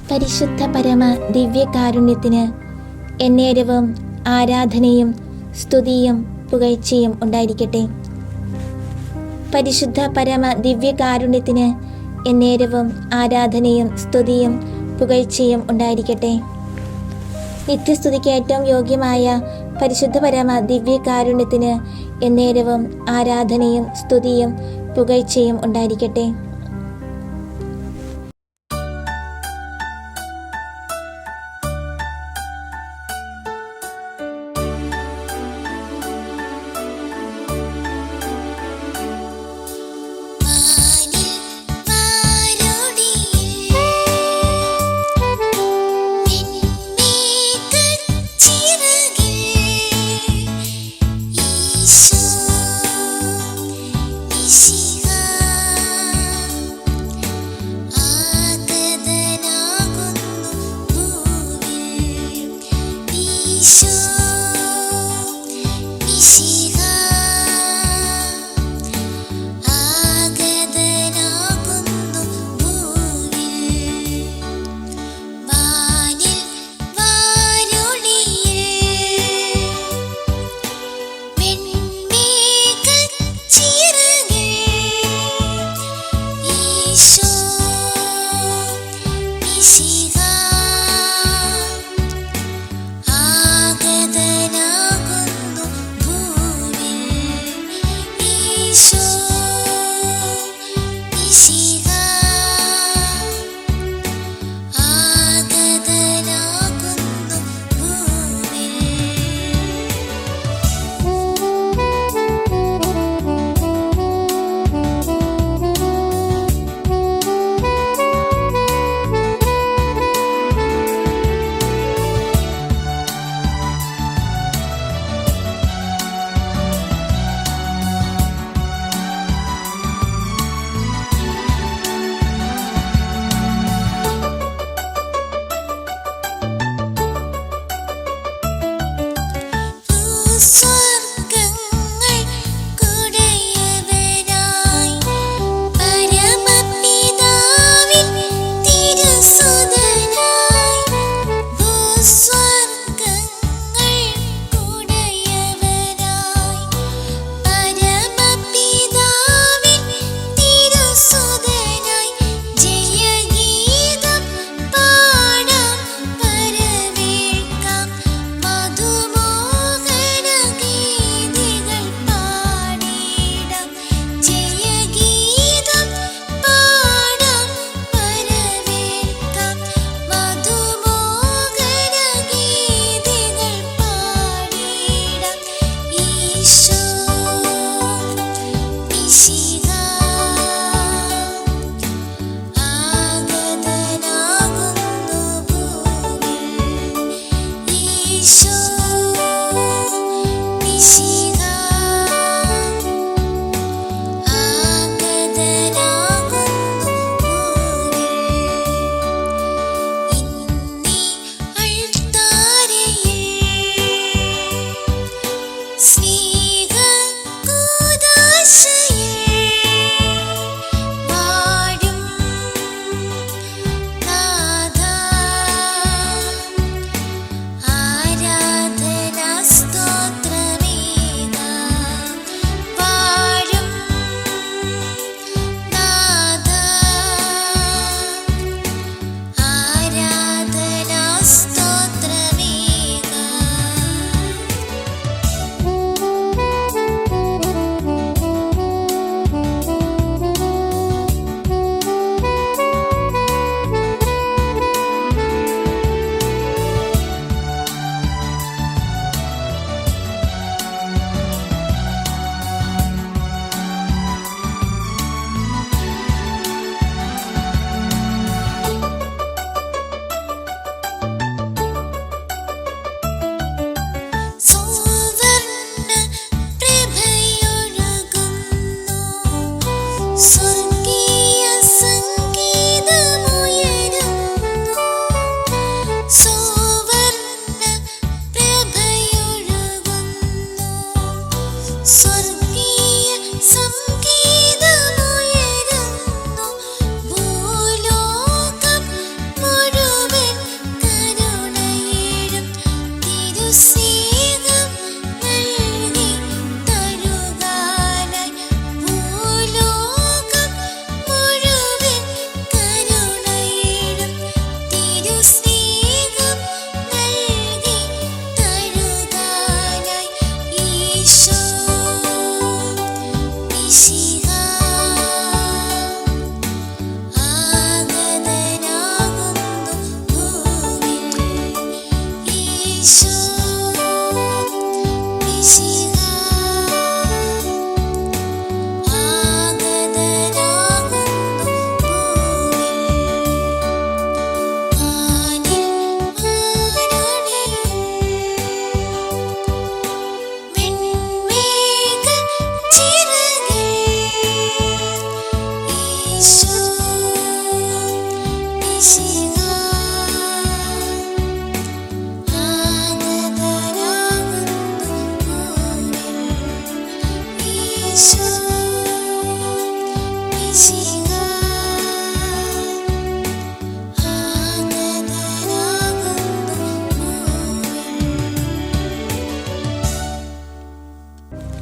പരിശുദ്ധ പരമ ദിവ്യകാരുണ്യത്തിന് എന്നേരവും ആരാധനയും സ്തുതിയും പുകഴ്ചയും ഉണ്ടായിരിക്കട്ടെ. പരിശുദ്ധ പരമ ദിവ്യകാരുണ്യത്തിന് എന്നേരവും ആരാധനയും സ്തുതിയും പുകഴ്ചയും ഉണ്ടായിരിക്കട്ടെ. നിത്യസ്തുതിക്ക് ഏറ്റവും യോഗ്യമായ പരിശുദ്ധ പരമ ദിവ്യകാരുണ്യത്തിന് എന്നേരവും ആരാധനയും സ്തുതിയും പുകഴ്ചയും ഉണ്ടായിരിക്കട്ടെ.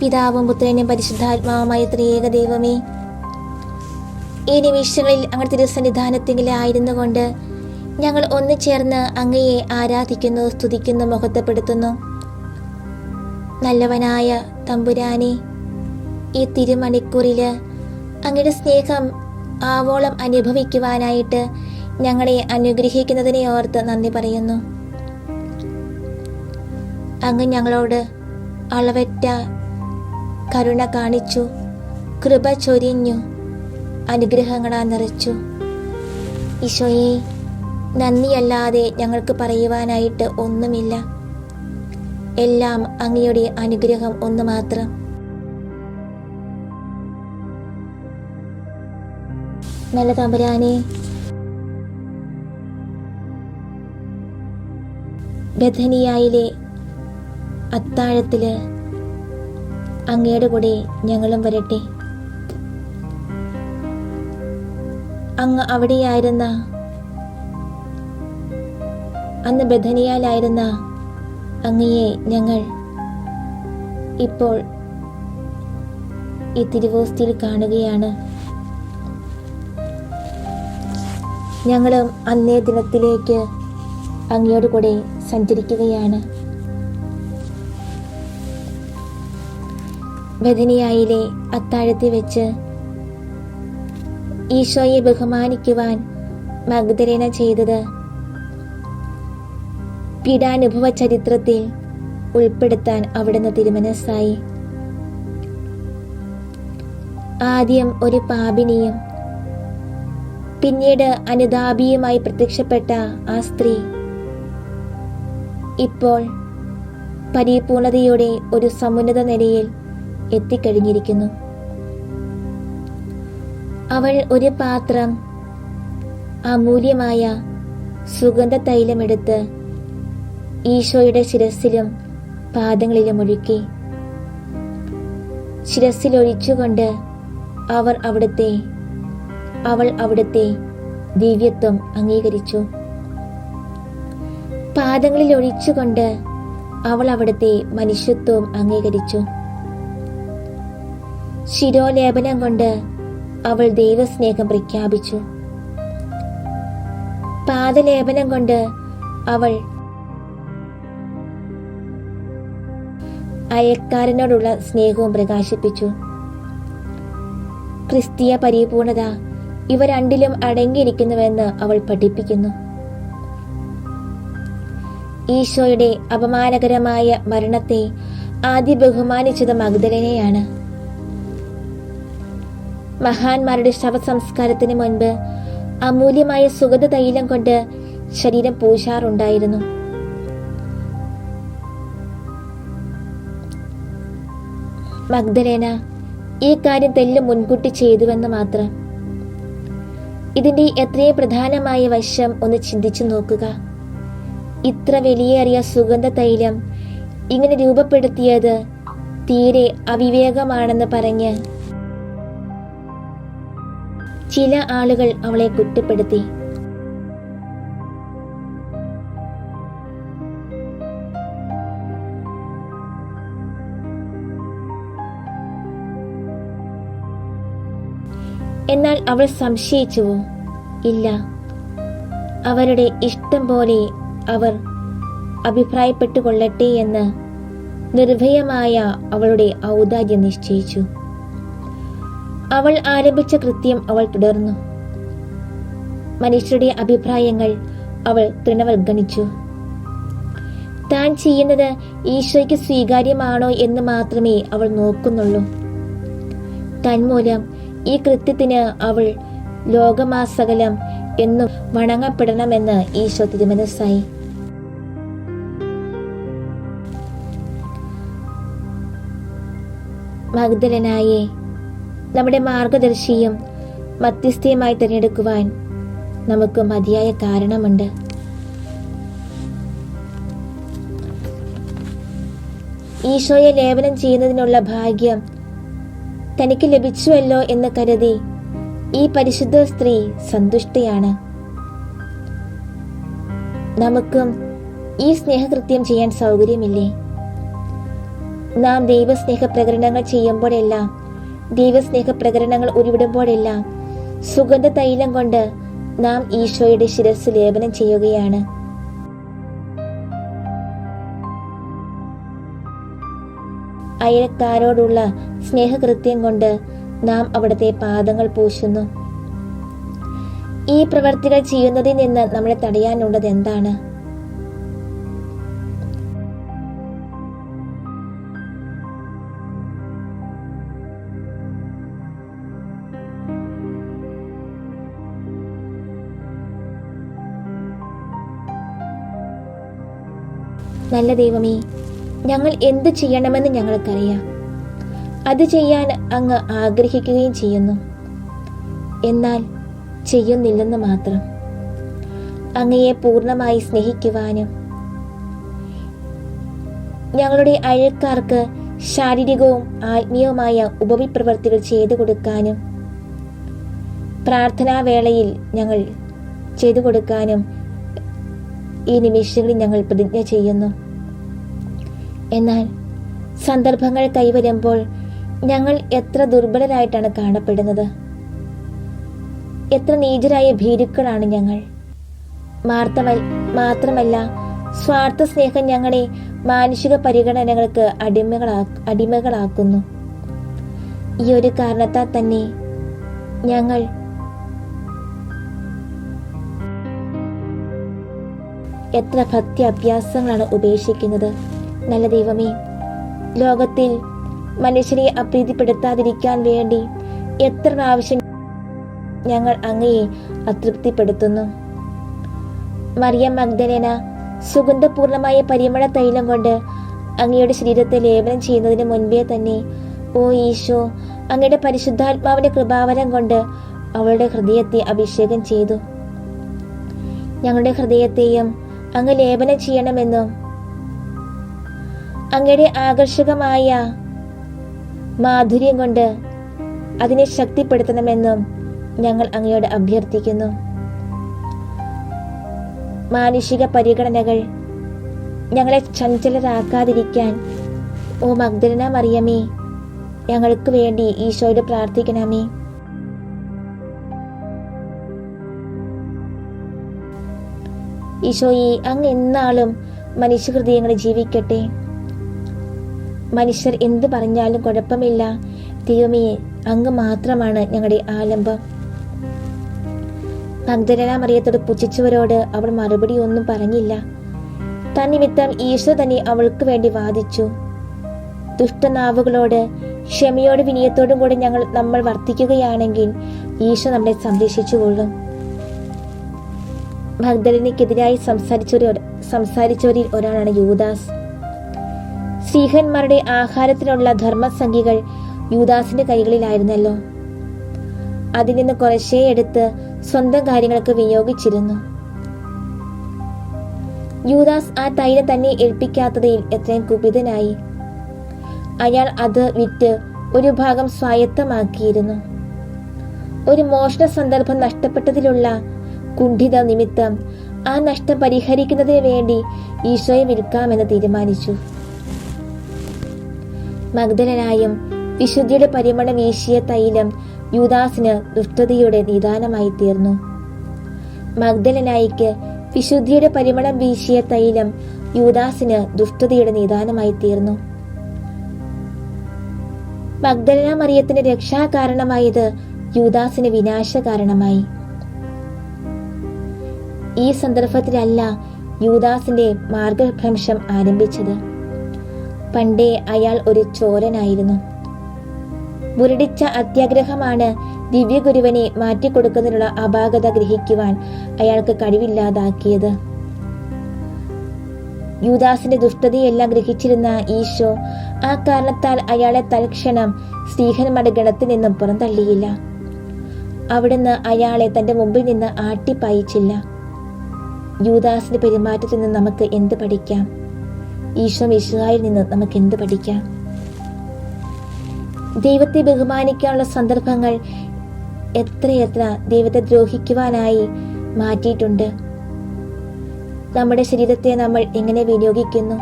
പിതാവും പുത്രനും പരിശുദ്ധാത്മാവുമായ ത്രിയേക ദൈവമേ, ഈ നിമിഷങ്ങളിൽ അങ്ങ് തിരുസന്നിധാനത്തിലായിരുന്നു കൊണ്ട് ഞങ്ങൾ ഒന്നു ചേർന്ന് അങ്ങയെ ആരാധിക്കുന്നു, സ്തുതിക്കുന്നു, മഹത്വപ്പെടുത്തുന്നു. നല്ലവനായ തമ്പുരാനെ, ഈ തിരുമണിക്കൂറിൽ അങ്ങയുടെ സ്നേഹം ആവോളം അനുഭവിക്കുവാനായിട്ട് ഞങ്ങളെ അനുഗ്രഹിക്കുന്നതിനെ ഓർത്ത് നന്ദി പറയുന്നു. അങ്ങ് ഞങ്ങളോട് അളവറ്റ കരുണ കാണിച്ചു, കൃപ ചൊരിഞ്ഞു, അനുഗ്രഹങ്ങളാൽ നിറച്ചു. ഈശോയെ, നന്ദിയല്ലാതെ ഞങ്ങൾക്ക് പറയുവാനായിട്ട് ഒന്നുമില്ല. എല്ലാം അങ്ങയുടെ അനുഗ്രഹം ഒന്ന് മാത്രം. നല്ല തമ്പുരാനെ, ബഥനിയായിലെ അത്താഴത്തില് അങ്ങയുടെ കൂടെ ഞങ്ങളും വരട്ടെ. അങ്ങ് അവിടെയായിരുന്ന, അന്ന് ബഥനിയാലായിരുന്ന അങ്ങയെ ഞങ്ങൾ ഇപ്പോൾ ഈ തിരുവോസ്തിയിൽ കാണുകയാണ്. ഞങ്ങളും അന്നേ ദിനത്തിലേക്ക് അങ്ങയോട് കൂടെ സഞ്ചരിക്കുകയാണ്. ബഥനിയായിലെ അത്താഴത്തിൽ വെച്ച് ഈശോയെ ബഹുമാനിക്കുവാൻ മഗ്ദലേന ചെയ്തത് പീഡാനുഭവ ചരിത്രത്തിൽ ഉൾപ്പെടുത്താൻ അവിടുന്ന് തിരുമനസ്സായി. ആദ്യം ഒരു പാപിനിയും പിന്നീട് അനുതാപിയുമായി പ്രത്യക്ഷപ്പെട്ട ആ സ്ത്രീ ഇപ്പോൾ പരിപൂർണതയുടെ ഒരു സമുന്നത നിലയിൽ എത്തിക്കഴിഞ്ഞിരിക്കുന്നു. അവൾ ഒരു പാത്രം അമൂല്യമായ സുഗന്ധ തൈലമെടുത്ത് ഈശോയുടെ ശിരസ്സിലും പാദങ്ങളിലും ഒഴുക്കി. ശിരസ്സിലൊഴിച്ചുകൊണ്ട് അവൾ അവിടുത്തെ ദിവ്യത്വം അംഗീകരിച്ചു. പാദങ്ങളിൽ ഒഴിച്ചുകൊണ്ട് അവൾ അവിടുത്തെ മനുഷ്യത്വം അംഗീകരിച്ചു. ശിരോലേപനം കൊണ്ട് അവൾ ദൈവസ്നേഹം പ്രഖ്യാപിച്ചു. പാദലേപനം കൊണ്ട് അവൾ അയൽക്കാരനോടുള്ള സ്നേഹവും പ്രകാശിപ്പിച്ചു. ക്രിസ്തീയ പരിപൂർണത ഇവ രണ്ടിലും അടങ്ങിയിരിക്കുന്നുവെന്ന് അവൾ പഠിപ്പിക്കുന്നു. ഈശോയുടെ അപമാനകരമായ മരണത്തെ ആദ്യം ബഹുമാനിച്ചത് മഗ്ദലേനയാണ്. മഹാന്മാരുടെ ശവസംസ്കാരത്തിന് മുൻപ് അമൂല്യമായ സുഗന്ധ തൈലം കൊണ്ട് ശരീരം പൂശാറുണ്ടായിരുന്നു. മഗ്ദലേന ഈ കാര്യം തെല്ലും മുൻകൂട്ടി ചെയ്തുവെന്ന് മാത്രം. ഇതിന്റെ എത്രയും പ്രധാനമായ വശം ഒന്ന് ചിന്തിച്ചു നോക്കുക. ഇത്ര വിലയേറിയ സുഗന്ധ തൈലം ഇങ്ങനെ രൂപപ്പെടുത്തിയത് തീരെ അവിവേകമാണെന്ന് പറഞ്ഞ് ചില ആളുകൾ അവളെ കുറ്റപ്പെടുത്തി. എന്നാൽ അവൾ സംശയിച്ചുവോ? ഇല്ല. അവരുടെ ഇഷ്ടം പോലെ അവർ അഭിപ്രായപ്പെട്ടുകൊള്ളട്ടെ എന്ന് നിർഭയമായ അവളുടെ ഔദാര്യം നിശ്ചയിച്ചു. അവൾ ആരംഭിച്ച കൃത്യം അവൾ തുടർന്നു. മനുഷ്യരുടെ അഭിപ്രായങ്ങൾ അവൾ തൃണവൽഗണിച്ചു. താൻ ചെയ്യുന്നത് ഈശോയ്ക്ക് സ്വീകാര്യമാണോ എന്ന് മാത്രമേ അവൾ നോക്കുന്നുള്ളൂ. തന്മൂലം ഈ കൃത്യത്തിന് അവൾ ലോകമാസകലം എന്നും വണങ്ങപ്പെടണമെന്ന് ഈശോ തിരുമനസ്സായി. മഗ്ദലനായെ നമ്മുടെ മാർഗദർശിയും മധ്യസ്ഥയുമായി തിരഞ്ഞെടുക്കുവാൻ നമുക്ക് മതിയായ കാരണമുണ്ട്. ഈശോയെ ലേപനം ചെയ്യുന്നതിനുള്ള ഭാഗ്യം തനിക്ക് ലഭിച്ചുവല്ലോ എന്ന് കരുതി ഈ പരിശുദ്ധ സ്ത്രീ സന്തുഷ്ടയാണ്. നമുക്കും ഈ സ്നേഹകൃത്യം ചെയ്യാൻ സൗകര്യമില്ലേ? നാം ദൈവസ്നേഹ പ്രകടനങ്ങൾ ചെയ്യുമ്പോഴെല്ലാം, ദൈവസ്നേഹ പ്രകടനങ്ങൾ ഉരുവിടുമ്പോഴെല്ലാം സുഗന്ധ തൈലം കൊണ്ട് നാം ഈശോയുടെ ശിരസ് ലേപനം ചെയ്യുകയാണ്. അയൽക്കാരോടുള്ള സ്നേഹകൃത്യം കൊണ്ട് നാം അവിടുത്തെ പാദങ്ങൾ പൂശുന്നു. ഈ പ്രവർത്തികൾ ചെയ്യുന്നതിൽ നിന്ന് നമ്മളെ തടയാനുള്ളത് എന്താണ്? നല്ല ദൈവമേ, ഞങ്ങൾ എന്തു ചെയ്യണമെന്ന് ഞങ്ങൾക്കറിയാം. അത് ചെയ്യാൻ അങ്ങ് ആഗ്രഹിക്കുകയും ചെയ്യുന്നു. എന്നാൽ ചെയ്യുന്നില്ലെന്ന് മാത്രം. അങ്ങയെ പൂർണ്ണമായി സ്നേഹിക്കുവാനും ഞങ്ങളുടെ അയൽക്കാർക്ക് ശാരീരികവും ആത്മീയവുമായ ഉപവിപ്രവർത്തികൾ ചെയ്തു കൊടുക്കാനും പ്രാർത്ഥനാവേളയിൽ ഞങ്ങൾ ചെയ്തു കൊടുക്കാനും ഈ നിമിഷങ്ങളിൽ ഞങ്ങൾ പ്രതിജ്ഞ ചെയ്യുന്നു. എന്നാൽ സന്ദർഭങ്ങൾ കൈവരുമ്പോൾ ഞങ്ങൾ എത്ര ദുർബലരായിട്ടാണ് കാണപ്പെടുന്നത്. എത്ര നീചരായ ഭീരുക്കളാണ് ഞങ്ങൾ. മാത്രമല്ല സ്വാർത്ഥ സ്നേഹം ഞങ്ങളെ മാനുഷിക പരിഗണനകൾക്ക് അടിമകളാക്കുന്നു. ഈ ഒരു കാരണത്താൽ തന്നെ ഞങ്ങൾ എത്ര ഭക്തി അഭ്യാസങ്ങളാണ് ഉപേക്ഷിക്കുന്നത്. നല്ല ദൈവമേ, ലോകത്തിൽ മനുഷ്യരെ അപ്രീതിപ്പെടുത്താതിരിക്കാൻ വേണ്ടി എത്ര പ്രാവശ്യം ഞങ്ങൾ അങ്ങയെ അതൃപ്തിപ്പെടുത്തുന്നു. മറിയം മഗ്ദലേന സുഗന്ധപൂർണമായ പരിമള തൈലം കൊണ്ട് അങ്ങയുടെ ശരീരത്തെ ലേപനം ചെയ്യുന്നതിന് മുൻപേ തന്നെ, ഓ ഈശോ, അങ്ങയുടെ പരിശുദ്ധാത്മാവിന്റെ കൃപാവരം കൊണ്ട് അവളുടെ ഹൃദയത്തെ അഭിഷേകം ചെയ്തു. ഞങ്ങളുടെ ഹൃദയത്തെയും അങ്ങ് ലേപനം ചെയ്യണമെന്നും അങ്ങയുടെ ആകർഷകമായ മാധുര്യം കൊണ്ട് അതിനെ ശക്തിപ്പെടുത്തണമെന്നും ഞങ്ങൾ അങ്ങയോട് അഭ്യർത്ഥിക്കുന്നു. മാനുഷിക പരിഗണനകൾ ഞങ്ങളെ ചഞ്ചലരാക്കാതിരിക്കാൻ ഓ മഗ്ദലേന മറിയമേ, ഞങ്ങൾക്ക് വേണ്ടി ഈശോയോട് പ്രാർത്ഥിക്കണമേ. ഈശോയെ, അങ്ങ് എന്നാളും മനുഷ്യഹൃദയങ്ങളിൽ ജീവിക്കട്ടെ. മനുഷ്യർ എന്തു പറഞ്ഞാലും കുഴപ്പമില്ല, ദൈവമേ, അങ്ങ് മാത്രമാണ് ഞങ്ങളുടെ ആലംബം. മഗ്ദലേന മറിയത്തോട് പുച്ഛിച്ചവരോട് അവൾ മറുപടി ഒന്നും പറഞ്ഞില്ല. തന്നിമിത്തം ഈശോ തന്നെ അവൾക്ക് വേണ്ടി വാദിച്ചു. ദുഷ്ടനാവുകളോട് ക്ഷമയോടും വിനയത്തോടും കൂടെ നമ്മൾ വർത്തിക്കുകയാണെങ്കിൽ ഈശോ നമ്മളെ സംരക്ഷിച്ചുകൊള്ളും. മഗ്ദലേനയ്ക്കെതിരായി സംസാരിച്ചവരിൽ ഒരാളാണ് യൂദാസ്. സ്ത്രീഹന്മാരുടെ ആഹാരത്തിനുള്ള ധർമ്മസംഖ്യകൾ യൂദാസിന്റെ കൈകളിലായിരുന്നല്ലോ. അതിൽ നിന്ന് കുറച്ചേ എടുത്ത് സ്വന്തം കാര്യങ്ങൾക്ക് വിനിയോഗിച്ചിരുന്നു. യൂദാസ് ആ തൈലം തന്നെ ഏൽപ്പിക്കാത്തതിൽ എത്രയും കുപിതനായി. അയാൾ അത് വിറ്റ് ഒരു ഭാഗം സ്വായത്തമാക്കിയിരുന്നു. ഒരു മോഷണ സന്ദർഭം നഷ്ടപ്പെട്ടതിലുള്ള കുണ്ഠിത നിമിത്തം ആ നഷ്ടം പരിഹരിക്കുന്നതിന് വേണ്ടി ഈശോയെ വിൽക്കാമെന്ന് തീരുമാനിച്ചു. മഗ്ദലേനായും വിശുദ്ധിയുടെ പരിമളം വീശിയ തൈലം യൂദാസിന് ദുഷ്ടതയുടെ നിദാനമായി തീർന്നു. മഗ്ദലേനായിക്ക് വിശുദ്ധിയുടെ പരിമളം വീശിയ തൈലം യൂദാസിന് ദുഷ്ടതയുടെ നിദാനമായി തീർന്നു. മഗ്ദലേന മറിയത്തിന് രക്ഷാകാരണമായത് യൂദാസിന് വിനാശ കാരണമായി. ഈ സന്ദർഭത്തിലല്ല യൂദാസിന്റെ മാർഗഭ്രംശം ആരംഭിച്ചത്. പണ്ടേ അയാൾ ഒരു ചോരനായിരുന്നു. മുരടിച്ച അത്യാഗ്രഹമാണ് ദിവ്യഗുരുവനെ മാറ്റിക്കൊടുക്കുന്നതിനുള്ള അപാകത ഗ്രഹിക്കുവാൻ അയാൾക്ക് കഴിവില്ലാതാക്കിയത്. യൂദാസിന്റെ ദുഷ്ടതയെല്ലാം ഗ്രഹിച്ചിരുന്ന ഈശോ ആ കാരണത്താൽ അയാളെ തൽക്ഷണം സ്ത്രീഹന്മാരുടെ ഗണത്തിൽ നിന്നും പുറന്തള്ളിയില്ല. അവിടുന്ന് അയാളെ തന്റെ മുമ്പിൽ നിന്ന് ആട്ടിപ്പായിച്ചില്ല. യൂദാസിന്റെ പെരുമാറ്റത്തിൽ നിന്ന് നമുക്ക് എന്ത് പഠിക്കാം? ഈശോ മിശിഹായിൽ നിന്ന് നമുക്ക് എന്ത് പഠിക്കാം? ദൈവത്തെ ബഹുമാനിക്കാനുള്ള സന്ദർഭങ്ങൾ എത്രയെത്ര ദൈവത്തെ ദ്രോഹിക്കുവാനായി മാറ്റിയിട്ടുണ്ട്. നമ്മുടെ ശരീരത്തെ നമ്മൾ എങ്ങനെ വിനിയോഗിക്കുന്നു?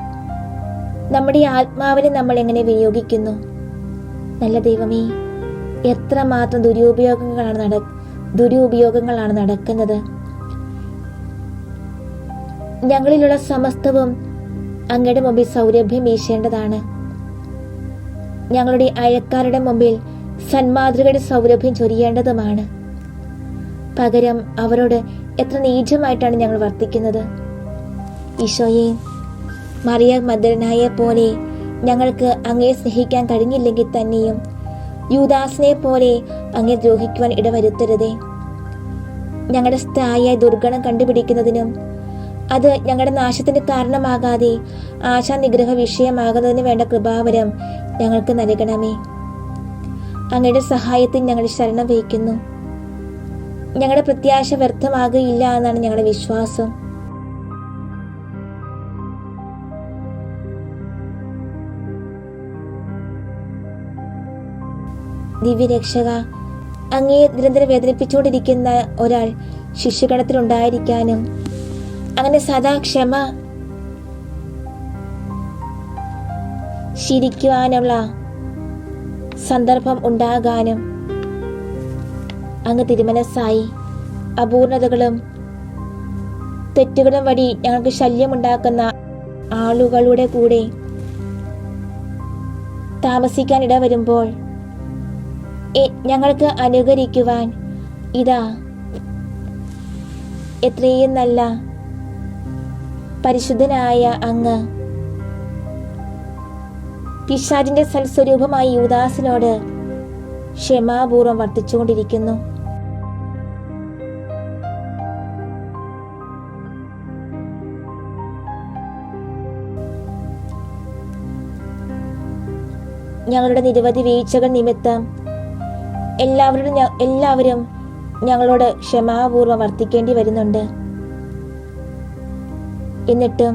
നമ്മുടെ ആത്മാവിനെ നമ്മൾ എങ്ങനെ വിനിയോഗിക്കുന്നു? നല്ല ദൈവമേ, എത്രമാത്രം ദുരുപയോഗങ്ങളാണ് നടക്കുന്നത്. ഞങ്ങളിലുള്ള സമസ്തവും അങ്ങയുടെ മുമ്പിൽ സൗരഭ്യം വീശേണ്ടതാണ്. ഞങ്ങളുടെ അയൽക്കാരുടെ മുമ്പിൽ സന്മാതൃകയുടെ സൗരഭ്യം ചൊരിയേണ്ടതുമാണ്. പകരം അവരോട് എത്ര നീചമായിട്ടാണ് ഞങ്ങൾ വർത്തിക്കുന്നത്. ഈശോയെ, മറിയ മഗ്ദലനായെ പോലെ ഞങ്ങൾക്ക് അങ്ങയെ സ്നേഹിക്കാൻ കഴിഞ്ഞില്ലെങ്കിൽ തന്നെയും യൂദാസിനെ പോലെ അങ്ങയെ ദ്രോഹിക്കുവാൻ ഇടവരുത്തരുതേ. ഞങ്ങളുടെ സ്ഥായിയായ ദുർഗണം കണ്ടുപിടിക്കുന്നതിനും അത് ഞങ്ങളുടെ നാശത്തിന് കാരണമാകാതെ ആശാനിഗ്രഹ വിഷയമാകുന്നതിന് വേണ്ട കൃപാവരം ഞങ്ങൾക്ക് നൽകണമേ. അങ്ങയുടെ സഹായത്തിൽ ഞങ്ങൾ ശരണം വഹിക്കുന്നു. ഞങ്ങളുടെ പ്രത്യാശ വ്യർത്ഥമാകുകയില്ല എന്നാണ് ഞങ്ങളുടെ വിശ്വാസം. ദിവ്യരക്ഷക, അങ്ങയെ നിരന്തരം വേദനിപ്പിച്ചുകൊണ്ടിരിക്കുന്ന ഒരാൾ ശിശുഗണത്തിലുണ്ടായിരിക്കാനും അങ്ങനെ സദാ ക്ഷമ ശീലിക്കുവാനുള്ള സന്ദർഭം ഉണ്ടാകാനും അങ്ങ് തിരുമനസ്സായി അപൂർണതകളും തെറ്റുകളും വഴി ഞങ്ങൾക്ക് ശല്യമുണ്ടാക്കുന്ന ആളുകളുടെ കൂടെ താമസിക്കാൻ ഇടവരുമ്പോൾ ഞങ്ങൾക്ക് അനുകരിക്കുവാൻ ഇതാ എത്രയും നല്ല പരിശുദ്ധനായ അങ്ങ് പിശാചിന്റെ സൽസ്വരൂപമായ യൂദാസിനോട് ക്ഷമാപൂർവം വർത്തിച്ചുകൊണ്ടിരിക്കുന്നു. ഞങ്ങളുടെ നിരവധി വീഴ്ചകൾ നിമിത്തം എല്ലാവരും ഞങ്ങളോട് ക്ഷമാപൂർവം വർത്തിക്കേണ്ടി വരുന്നുണ്ട്. എന്നിട്ടും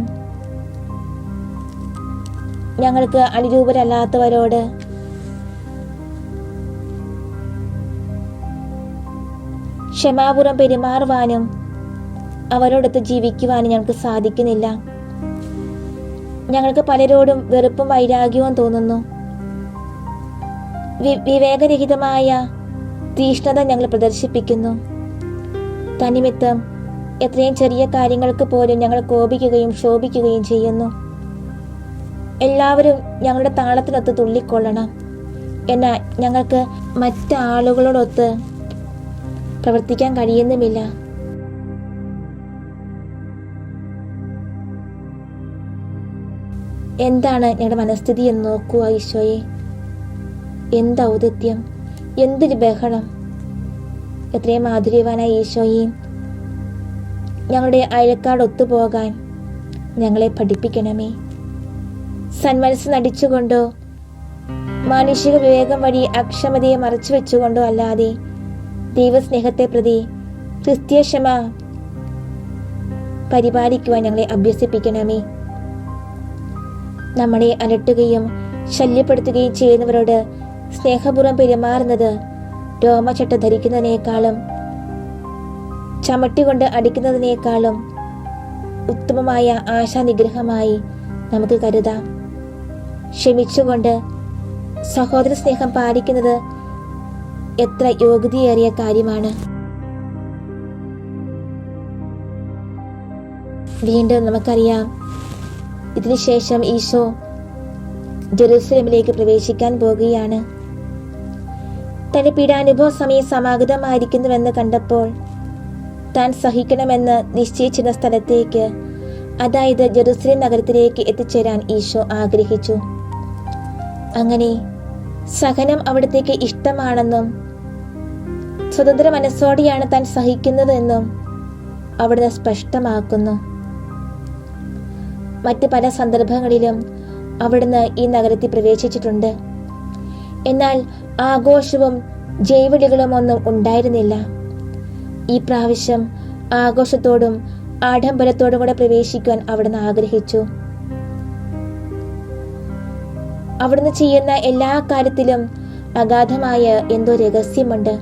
ഞങ്ങൾക്ക് അനുരൂപരല്ലാത്തവരോട് ക്ഷമാപൂർവം പെരുമാറുവാനും അവരോടൊത്ത് ജീവിക്കുവാനും ഞങ്ങൾക്ക് സാധിക്കുന്നില്ല. ഞങ്ങൾക്ക് പലരോടും വെറുപ്പും വൈരാഗ്യവും തോന്നുന്നു. വിവേകരഹിതമായ തീഷ്ണത ഞങ്ങൾ പ്രദർശിപ്പിക്കുന്നു. തന്നിമിത്തം എത്രയും ചെറിയ കാര്യങ്ങൾക്ക് പോലും ഞങ്ങൾ കോപിക്കുകയും ശോഭിക്കുകയും ചെയ്യുന്നു. എല്ലാവരും ഞങ്ങളുടെ താളത്തിനൊത്ത് തുള്ളിക്കൊള്ളണം. എന്നാൽ ഞങ്ങൾക്ക് മറ്റാളുകളോടൊത്ത് പ്രവർത്തിക്കാൻ കഴിയുന്നുമില്ല. എന്താണ് ഞങ്ങളുടെ മനസ്ഥിതി എന്ന് നോക്കുക ഈശോയെ. എന്ത് ഔദത്യം, എന്തൊരു ബഹളം. എത്രയും മാധുര്യവാനായ ഈശോയെ, ഞങ്ങളുടെ അയൽക്കാട് ഒത്തുപോകാൻ ഞങ്ങളെ പഠിപ്പിക്കണമേ. സന്മനസ് നടിച്ചുകൊണ്ടോ മാനുഷിക വിവേകം വഴി അക്ഷമതയെ മറച്ചു വെച്ചുകൊണ്ടോ അല്ലാതെ ദൈവസ്നേഹത്തെ പ്രതി ക്രിസ്ത്യക്ഷമ പരിപാലിക്കുവാൻ ഞങ്ങളെ അഭ്യസിപ്പിക്കണമേ. നമ്മളെ അലട്ടുകയും ശല്യപ്പെടുത്തുകയും ചെയ്യുന്നവരോട് സ്നേഹപൂർവ്വം പെരുമാറുന്നത് രോമചട്ട ധരിക്കുന്നതിനേക്കാളും ചമട്ടി കൊണ്ട് അടിക്കുന്നതിനേക്കാളും ഉത്തമമായ ആശാനിഗ്രഹമായി നമുക്ക് കരുതാം. ക്ഷമിച്ചുകൊണ്ട് സഹോദര സ്നേഹം പാലിക്കുന്നത് എത്ര യോഗ്യതയേറിയ കാര്യമാണ്. വീണ്ടും നമുക്കറിയാം, ഇതിനുശേഷം ഈശോ ജെറുസലേമിലേക്ക് പ്രവേശിക്കാൻ പോകുകയാണ്. തന്റെ പീഡാനുഭവ സമയം സമാഗതമായിരിക്കുന്നുവെന്ന് കണ്ടപ്പോൾ താൻ സഹിക്കണമെന്ന് നിശ്ചയിച്ചിരുന്ന സ്ഥലത്തേക്ക് അതായത് ജെറുസലേം നഗരത്തിലേക്ക് എത്തിച്ചേരാൻ ഈശോ ആഗ്രഹിച്ചു. അങ്ങനെ സഹനം അവിടത്തേക്ക് ഇഷ്ടമാണെന്നും സ്വതന്ത്ര മനസ്സോടെയാണ് താൻ സഹിക്കുന്നത് എന്നും അവിടുന്ന് സ്പഷ്ടമാക്കുന്നു. മറ്റ് പല സന്ദർഭങ്ങളിലും അവിടുന്ന് ഈ നഗരത്തിൽ പ്രവേശിച്ചിട്ടുണ്ട്. എന്നാൽ ആഘോഷവും ജൈവിളികളും ഒന്നും ഉണ്ടായിരുന്നില്ല. ഈ പ്രാവശ്യം ആഘോഷത്തോടും ആഡംബരത്തോടും കൂടെ പ്രവേശിക്കുവാൻ അവിടുന്ന് ആഗ്രഹിച്ചു. അവിടുന്ന് ചെയ്യുന്ന എല്ലാ കാര്യത്തിലും അഗാധമായ എന്തോ രഹസ്യമുണ്ട്.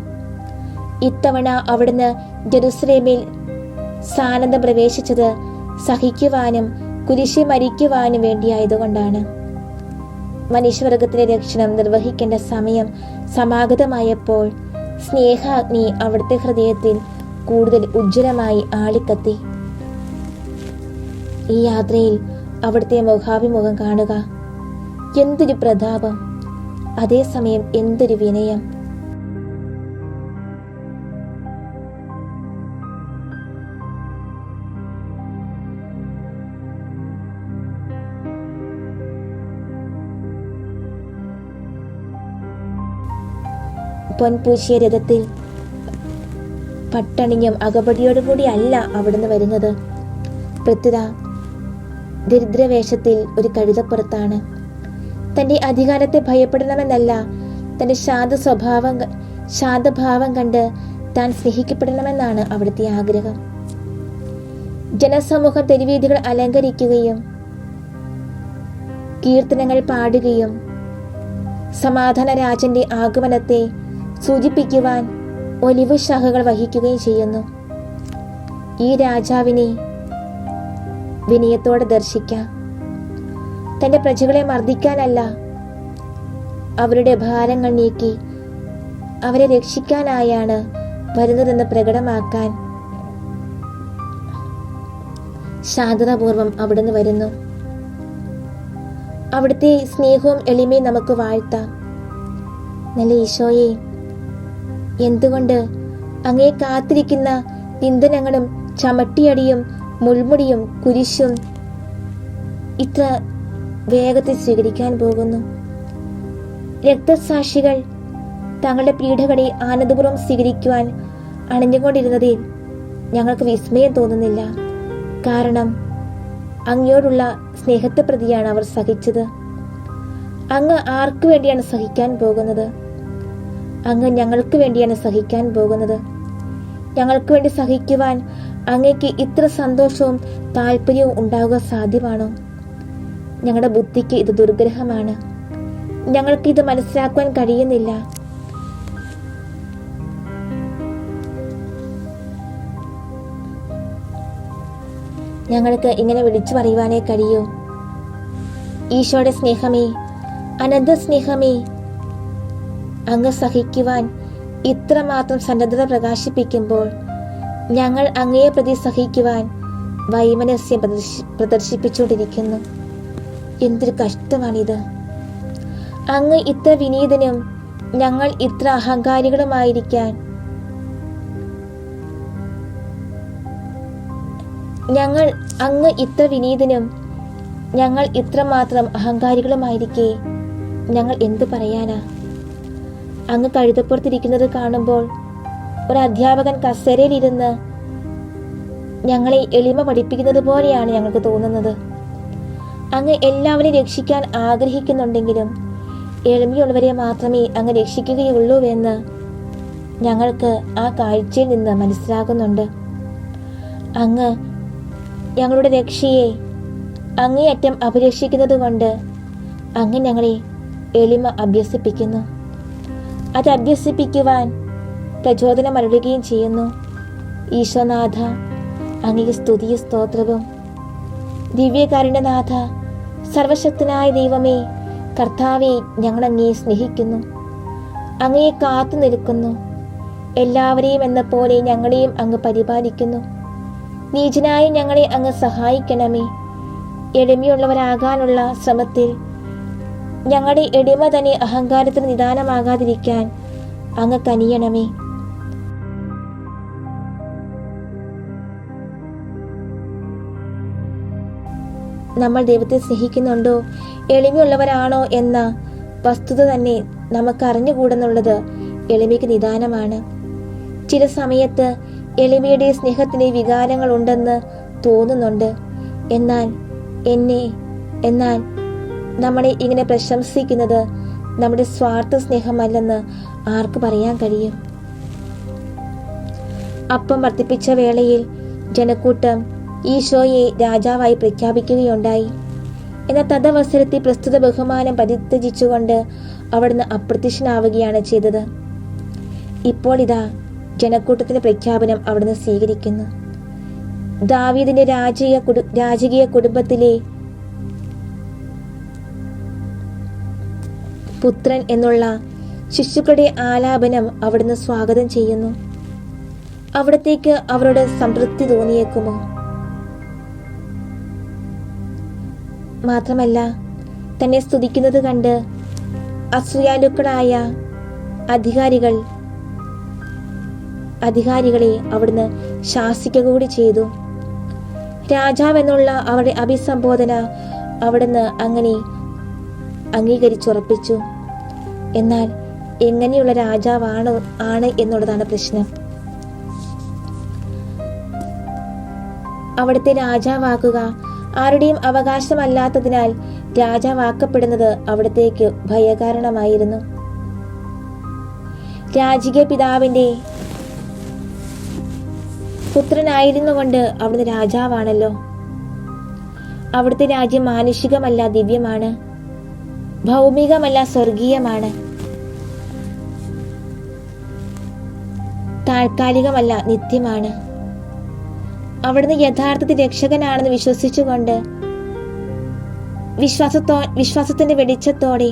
ഇത്തവണ അവിടുന്ന് ജെറുസലേമിൽ സാനന്ദം പ്രവേശിച്ചത് സഹിക്കുവാനും കുരിശിൽ മരിക്കുവാനും വേണ്ടിയായതുകൊണ്ടാണ്. മനുഷ്യവർഗത്തിന്റെ രക്ഷണം നിർവഹിക്കേണ്ട സമയം സമാഗതമായപ്പോൾ സ്നേഹാഗ്നി അവിടുത്തെ ഹൃദയത്തിൽ കൂടുതൽ ഉജ്ജ്വലമായി ആളിക്കത്തി. ഈ യാത്രയിൽ അവിടുത്തെ മുഖാഭിമുഖം കാണുക. എന്തൊരു പ്രതാപം, അതേസമയം എന്തൊരു വിനയം. പൊൻപൂശിയ രഥത്തിൽ പട്ടണിഞ്ഞും അകപടിയോടുകൂടി അല്ല അവിടുന്ന് വരുന്നത്. പ്രത്യുത ദരിദ്രവേഷത്തിൽ ഒരു കഴുതപ്പുറത്താണ്. തന്റെ അധികാരത്തെ ഭയപ്പെടണമെന്നല്ല, തന്റെ ശാന്തഭാവം കണ്ട് താൻ സ്നേഹിക്കപ്പെടണമെന്നാണ് അവിടുത്തെ ആഗ്രഹം. ജനസമൂഹം തെരുവീഥികൾ അലങ്കരിക്കുകയും കീർത്തനങ്ങൾ പാടുകയും സമാധാന രാജന്റെ ആഗമനത്തെ സൂചിപ്പിക്കുവാൻ ഒലിവ് ശാഖകൾ വഹിക്കുകയും ചെയ്യുന്നു. ഈ രാജാവിനെ വിനയത്തോടെ ദർശിക്കാം. തന്റെ പ്രജകളെ മർദ്ദിക്കാനല്ല, അവരുടെ ഭാരങ്ങൾ നീക്കി അവരെ രക്ഷിക്കാനായാണ് വരുന്നതെന്ന് പ്രകടമാക്കാൻ ശാന്തതാപൂർവം അവിടുന്ന് വരുന്നു. അവിടുത്തെ സ്നേഹവും എളിമയും നമുക്ക് വാഴ്ത്താം. നല്ല ഈശോയെ, എന്തുകൊണ്ട് അങ്ങേ കാത്തിരിക്കുന്ന നിന്ദനങ്ങളും ചമട്ടിയടിയും മുൾമുടിയും കുരിശും ഇത്ര വേഗത്തിൽ സ്വീകരിക്കാൻ പോകുന്നു? രക്തസാക്ഷികൾ തങ്ങളുടെ പീഡകളെ ആനന്ദപൂർവ്വം സ്വീകരിക്കുവാൻ അണഞ്ഞുകൊണ്ടിരുന്നതിൽ ഞങ്ങൾക്ക് വിസ്മയം തോന്നുന്നില്ല. കാരണം അങ്ങയോടുള്ള സ്നേഹത്തെ പ്രതിയാണ് അവർ സഹിച്ചത്. അങ്ങ് ആർക്കു വേണ്ടിയാണ് സഹിക്കാൻ പോകുന്നത്? അങ്ങ് ഞങ്ങൾക്ക് വേണ്ടിയാണ് സഹിക്കാൻ പോകുന്നത്. ഞങ്ങൾക്ക് വേണ്ടി സഹിക്കുവാൻ അങ്ങേക്ക് ഇത്ര സന്തോഷവും താല്പര്യവും ഉണ്ടാവുക സാധ്യമാണോ? ഞങ്ങളുടെ ബുദ്ധിക്ക് ഇത് ദുർഗ്രഹമാണ്. ഞങ്ങൾക്ക് ഇത് മനസ്സിലാക്കുവാൻ കഴിയുന്നില്ല. ഞങ്ങൾക്ക് ഇങ്ങനെ വിളിച്ചു പറയുവാനേ കഴിയൂ. ഈശോയുടെ സ്നേഹമേ, അനന്ത സ്നേഹമേ, അങ്ങ് സഹിക്കുവാൻ ഇത്രമാത്രം സന്നദ്ധത പ്രകാശിപ്പിക്കുമ്പോൾ ഞങ്ങൾ അങ്ങയെ പ്രതി സഹിക്കുവാൻ വൈമനസ്യം പ്രദർശിപ്പിച്ചുകൊണ്ടിരിക്കുന്നു. എന്തൊരു കഷ്ടമാണിത്! അങ്ങ് ഇത്ര വിനീതനും ഞങ്ങൾ ഇത്ര അഹങ്കാരികളുമായിരിക്കാൻ അങ്ങ് ഇത്ര വിനീതനും ഞങ്ങൾ ഇത്രമാത്രം അഹങ്കാരികളുമായിരിക്കെ ഞങ്ങൾ എന്തു പറയാനാ? അങ്ങ് കഴുതപ്പുറത്തിരിക്കുന്നത് കാണുമ്പോൾ ഒരു അധ്യാപകൻ കസേരയിലിരുന്ന് ഞങ്ങളെ എളിമ പഠിപ്പിക്കുന്നത് പോലെയാണ് ഞങ്ങൾക്ക് തോന്നുന്നത്. അങ്ങ് എല്ലാവരെയും രക്ഷിക്കാൻ ആഗ്രഹിക്കുന്നുണ്ടെങ്കിലും എളിമയുള്ളവരെ മാത്രമേ അങ്ങ് രക്ഷിക്കുകയുള്ളൂ എന്ന് ഞങ്ങൾക്ക് ആ കാഴ്ചയിൽ നിന്ന് മനസ്സിലാകുന്നുണ്ട്. അങ്ങ് ഞങ്ങളുടെ രക്ഷയെ അങ്ങേയറ്റം അഭിരക്ഷിക്കുന്നത് കൊണ്ട് അങ്ങ് ഞങ്ങളെ എളിമ അഭ്യസിപ്പിക്കുന്നു. അത് അഭ്യസിപ്പിക്കുവാൻ പ്രചോദനമരുളുകയും ചെയ്യുന്നു. ഈശോനാഥ, അങ്ങേക്ക് സ്തുതിയും സ്തോത്രവും. ദിവ്യകാരുണ്യനാഥ, സർവശക്തനായ ദൈവമേ, കർത്താവെ, ഞങ്ങൾ അങ്ങയെ സ്നേഹിക്കുന്നു, അങ്ങയെ കാത്തു നിൽക്കുന്നു. എല്ലാവരെയും എന്ന പോലെ ഞങ്ങളെയും അങ്ങ് പരിപാലിക്കുന്നു. നീചനായ ഞങ്ങളെ അങ്ങ് സഹായിക്കണമേ. എളിമയുള്ളവരാകാനുള്ള ശ്രമത്തിൽ ഞങ്ങളുടെ എളിമ തന്നെ അഹങ്കാരത്തിന് നിദാനമാകാതിരിക്കാൻ അങ്ങ് കനിയണമേ. നമ്മൾ ദൈവത്തെ സ്നേഹിക്കുന്നുണ്ടോ, എളിമയുള്ളവരാണോ എന്ന വസ്തുത തന്നെ നമുക്ക് അറിഞ്ഞുകൂടെന്നുള്ളത് എളിമയ്ക്ക് നിദാനമാണ്. ചില സമയത്ത് എളിമയുടെ സ്നേഹത്തിന്റെ വികാരങ്ങൾ ഉണ്ടെന്ന് തോന്നുന്നുണ്ട്. എന്നാൽ നമ്മളെ ഇങ്ങനെ പ്രശംസിക്കുന്നത് നമ്മുടെ സ്വാർത്ഥ സ്നേഹമല്ലെന്ന് ആർക്ക് പറയാൻ കഴിയും? അപ്പം വർദ്ധിപ്പിച്ച വേളയിൽ ജനക്കൂട്ടം ഈശോയെ രാജാവായി പ്രഖ്യാപിക്കുകയുണ്ടായി. എന്നാൽ തദവസരത്തിൽ പ്രസ്തുത ബഹുമാനം പരിത്യജിച്ചുകൊണ്ട് അവിടുന്ന് അപ്രത്യക്ഷനാവുകയാണ് ചെയ്തത്. ഇപ്പോൾ ഇതാ ജനക്കൂട്ടത്തിന്റെ പ്രഖ്യാപനം അവിടുന്ന് സ്വീകരിക്കുന്നു. ദാവീദിന്റെ രാജകീയ കുടുംബത്തിലെ പുത്രൻ എന്നുള്ള ശിശുക്കളുടെ ആലാപനം അവിടുന്ന് സ്വാഗതം ചെയ്യുന്നു. അവിടത്തേക്ക് അവരോട് സംതൃപ്തി തോന്നിയേക്കുമോ? മാത്രമല്ല, തന്നെ സ്തുതിക്കുന്നത് കണ്ട് അസൂയാലുക്കളായ അധികാരികളെ അവിടുന്ന് ശാസിക്കുക കൂടി ചെയ്തു. രാജാവെന്നുള്ള അവരുടെ അഭിസംബോധന അവിടുന്ന് അങ്ങനെ അംഗീകരിച്ചുറപ്പിച്ചു. എന്നാൽ എങ്ങനെയുള്ള രാജാവാണ് എന്നുള്ളതാണ് പ്രശ്നം. അവിടുത്തെ രാജാവാക്കുക ആരുടെയും അവകാശമല്ലാത്തതിനാൽ രാജാവാക്കപ്പെടുന്നത് അവിടത്തേക്ക് ഭയകാരണമായിരുന്നു. രാജകീയ പിതാവിന്റെ പുത്രനായിരുന്നുകൊണ്ട് അവിടുന്ന് രാജാവാണല്ലോ. അവിടുത്തെ രാജ്യം മാനുഷികമല്ല, ദിവ്യമാണ്. ഭൗമികമല്ല, സ്വർഗീയമാണ്. താൽക്കാലികമല്ല, നിത്യമാണ്. അവിടുന്ന് യഥാർത്ഥത്തിൽ രക്ഷകനാണെന്ന് വിശ്വസിച്ചുകൊണ്ട് വിശ്വാസത്തിന്റെ വെളിച്ചത്തോടെ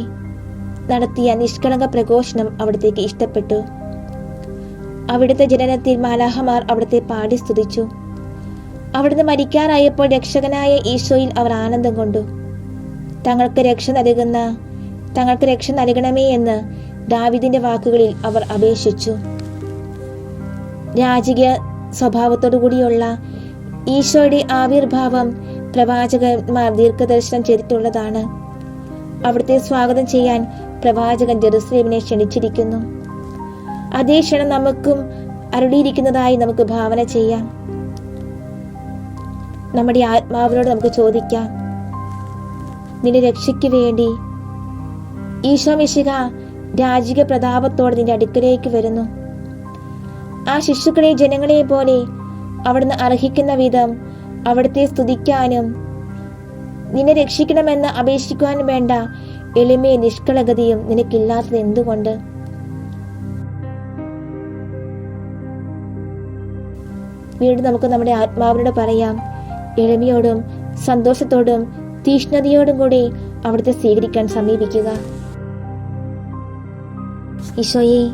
നടത്തിയ നിഷ്കളങ്ക പ്രഘോഷണം അവിടത്തേക്ക് ഇഷ്ടപ്പെട്ടു. അവിടുത്തെ ജനനത്തിൽ മാലാഹമാർ അവിടുത്തെ പാടി സ്തുതിച്ചു. അവിടുന്ന് മരിക്കാറായപ്പോൾ രക്ഷകനായ ഈശോയിൽ അവർ ആനന്ദം കൊണ്ടു. തങ്ങൾക്ക് രക്ഷ നൽകണമേ എന്ന് ദാവീദിന്റെ വാക്കുകളിൽ അവർ അപേക്ഷിച്ചു. രാജകീയ സ്വഭാവത്തോടുകൂടിയുള്ള ഈശോയുടെ ആവിർഭാവം പ്രവാചകന്മാർ ദീർഘദർശനം ചെയ്തിട്ടുള്ളതാണ്. അവിടുത്തെ സ്വാഗതം ചെയ്യാൻ പ്രവാചകൻ ജെറുസലേമിനെ ക്ഷണിച്ചിരിക്കുന്നു. അതേ ക്ഷണം നമുക്കും അരുളിയിരിക്കുന്നതായി നമുക്ക് ഭാവന ചെയ്യാം. നമ്മുടെ ആത്മാവിനോട് നമുക്ക് ചോദിക്കാം, നിന്റെ രക്ഷയ്ക്ക് വേണ്ടി ഈശോ മിശിഹ രാജകീയ പ്രതാപത്തോടെ നിന്റെ അടുക്കലേക്ക് വരുന്നു. ആ ശിശുക്കളെ ജനങ്ങളെ പോലെ അവിടുന്ന് അർഹിക്കുന്ന വിധം അവിടുത്തെ സ്തുതിക്കാനും നിന്നെ രക്ഷിക്കണമെന്ന് അപേക്ഷിക്കുവാനും വേണ്ട എളിമയും നിഷ്കളങ്കതയും നിനക്കില്ലാത്തത് എന്തുകൊണ്ട്? വീണ്ടും നമുക്ക് നമ്മുടെ ആത്മാവിനോട് പറയാം, എളിമയോടും സന്തോഷത്തോടും തീഷ്ണതയോടും കൂടി അവിടുത്തെ സ്വീകരിക്കാൻ സമീപിക്കുക. ഈശോയെ,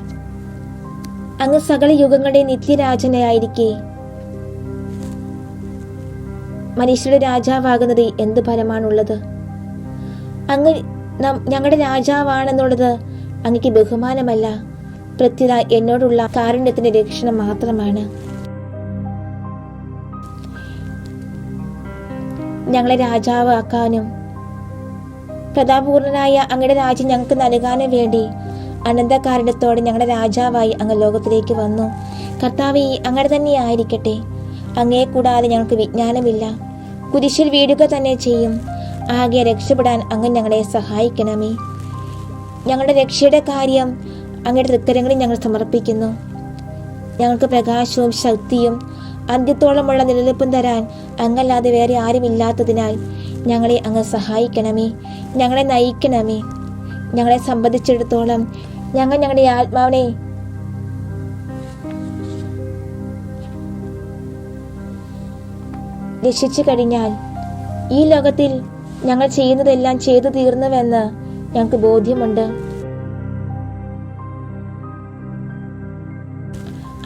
അങ്ങ് സകല യുഗങ്ങളുടെ നിത്യരാജനായിരിക്കെ മനുഷ്യരുടെ രാജാവാകുന്നത് എന്ത് ഫലമാണുള്ളത്? അങ്ങ് ഞങ്ങളുടെ രാജാവാണെന്നുള്ളത് അങ്ങക്ക് ബഹുമാനമല്ല, പ്രത്യുത എന്നോടുള്ള കാരുണ്യത്തിന്റെ രക്ഷണം മാത്രമാണ്. ഞങ്ങളെ രാജാവാക്കാനും പ്രതാപപൂർണനായ അങ്ങയുടെ രാജ്യം ഞങ്ങൾക്ക് നൽകാനും വേണ്ടി അനന്തകാരുണ്യത്തോടെ ഞങ്ങളുടെ രാജാവായി അങ്ങ് ലോകത്തിലേക്ക് വന്നു. കർത്താവേ, അങ്ങയുടെ തന്നെ ആയിരിക്കട്ടെ. അങ്ങയെ കൂടാതെ ഞങ്ങൾക്ക് വിജ്ഞാനമില്ല. കുരിശിൽ വീഴുക തന്നെ ചെയ്യും. ആകെ രക്ഷപ്പെടാൻ അങ്ങ് ഞങ്ങളെ സഹായിക്കണമേ. ഞങ്ങളുടെ രക്ഷയുടെ കാര്യം അങ്ങയുടെ തൃക്കരങ്ങളിൽ ഞങ്ങൾ സമർപ്പിക്കുന്നു. ഞങ്ങൾക്ക് പ്രകാശവും ശക്തിയും അന്ത്യത്തോളമുള്ള നിലനിൽപ്പും തരാൻ അങ്ങല്ലാതെ വേറെ ആരുമില്ലാത്തതിനാൽ ഞങ്ങളെ അങ്ങ് സഹായിക്കണമേ. ഞങ്ങളെ നയിക്കണമേ. ഞങ്ങളെ സംബന്ധിച്ചിടത്തോളം ഞങ്ങളുടെ ആത്മാവിനെ രക്ഷിച്ചു കഴിഞ്ഞാൽ ഈ ലോകത്തിൽ ഞങ്ങൾ ചെയ്യുന്നതെല്ലാം ചെയ്തു തീർന്നുവെന്ന് ഞങ്ങൾക്ക് ബോധ്യമുണ്ട്.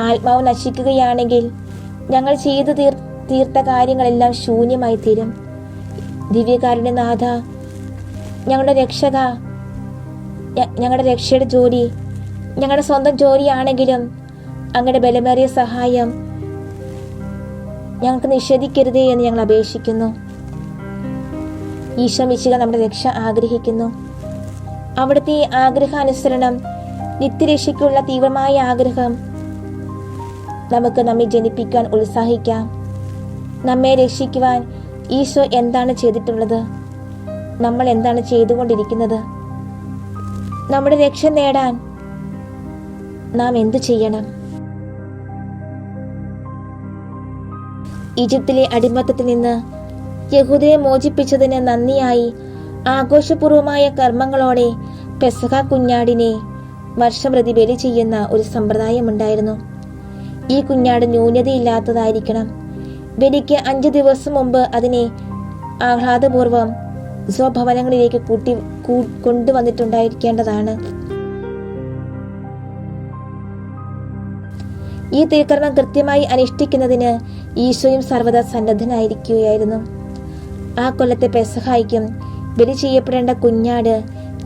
ആത്മാവ് നശിക്കുകയാണെങ്കിൽ ഞങ്ങൾ ചെയ്തു തീർത്ത കാര്യങ്ങളെല്ലാം ശൂന്യമായി തീരും. ദിവ്യകാരുണ്യ നാഥ, ഞങ്ങളുടെ രക്ഷക, ഞങ്ങളുടെ രക്ഷയുടെ ജോലി ഞങ്ങളുടെ സ്വന്തം ജോലിയാണെങ്കിലും അങ്ങയുടെ ബലമേറിയ സഹായം ഞങ്ങൾക്ക് നിഷേധിക്കരുതേ എന്ന് ഞങ്ങൾ അപേക്ഷിക്കുന്നു. ഈശോ മിശിഹ നമ്മുടെ രക്ഷ ആഗ്രഹിക്കുന്നു. അവിടുത്തെ ആഗ്രഹാനുസരണം, നിത്യരക്ഷയ്ക്കുള്ള തീവ്രമായ ആഗ്രഹം നമുക്ക് നമ്മെ ജനിപ്പിക്കാൻ ഉത്സാഹിക്കാം. നമ്മെ രക്ഷിക്കുവാൻ ഈശോ എന്താണ് ചെയ്തിട്ടുള്ളത്? നമ്മൾ എന്താണ് ചെയ്തുകൊണ്ടിരിക്കുന്നത്? നമ്മുടെ രക്ഷ നേടാൻ നാം എന്തു ചെയ്യണം? ഈജിപ്തിലെ അടിമത്തത്തിൽ നിന്ന് യഹൂദരെ മോചിപ്പിച്ചതിന് നന്ദിയായി ആഘോഷപൂർവമായ കർമ്മങ്ങളോടെ പെസഹ കുഞ്ഞാടിനെ വർഷപ്രതി ബലി ചെയ്യുന്ന ഒരു സമ്പ്രദായമുണ്ടായിരുന്നു. ഈ കുഞ്ഞാട് ന്യൂനതയില്ലാത്തതായിരിക്കണം. ബലിക്ക് 5 ദിവസം മുമ്പ് അതിനെ ആഹ്ലാദപൂർവം സ്വഭവനങ്ങളിലേക്ക് കൊണ്ടുവന്നിട്ടുണ്ടായിരിക്കേണ്ടതാണ്. ഈ തിരുക്കർമ്മം കൃത്യമായി അനുഷ്ഠിക്കുന്നതിന് ഈശോയും സർവ്വദാ സന്നദ്ധനായിരിക്കുകയായിരുന്നു. ആ കൊല്ലത്തെ പെസഹായ്ക്കും ബലി ചെയ്യപ്പെടേണ്ട കുഞ്ഞാട്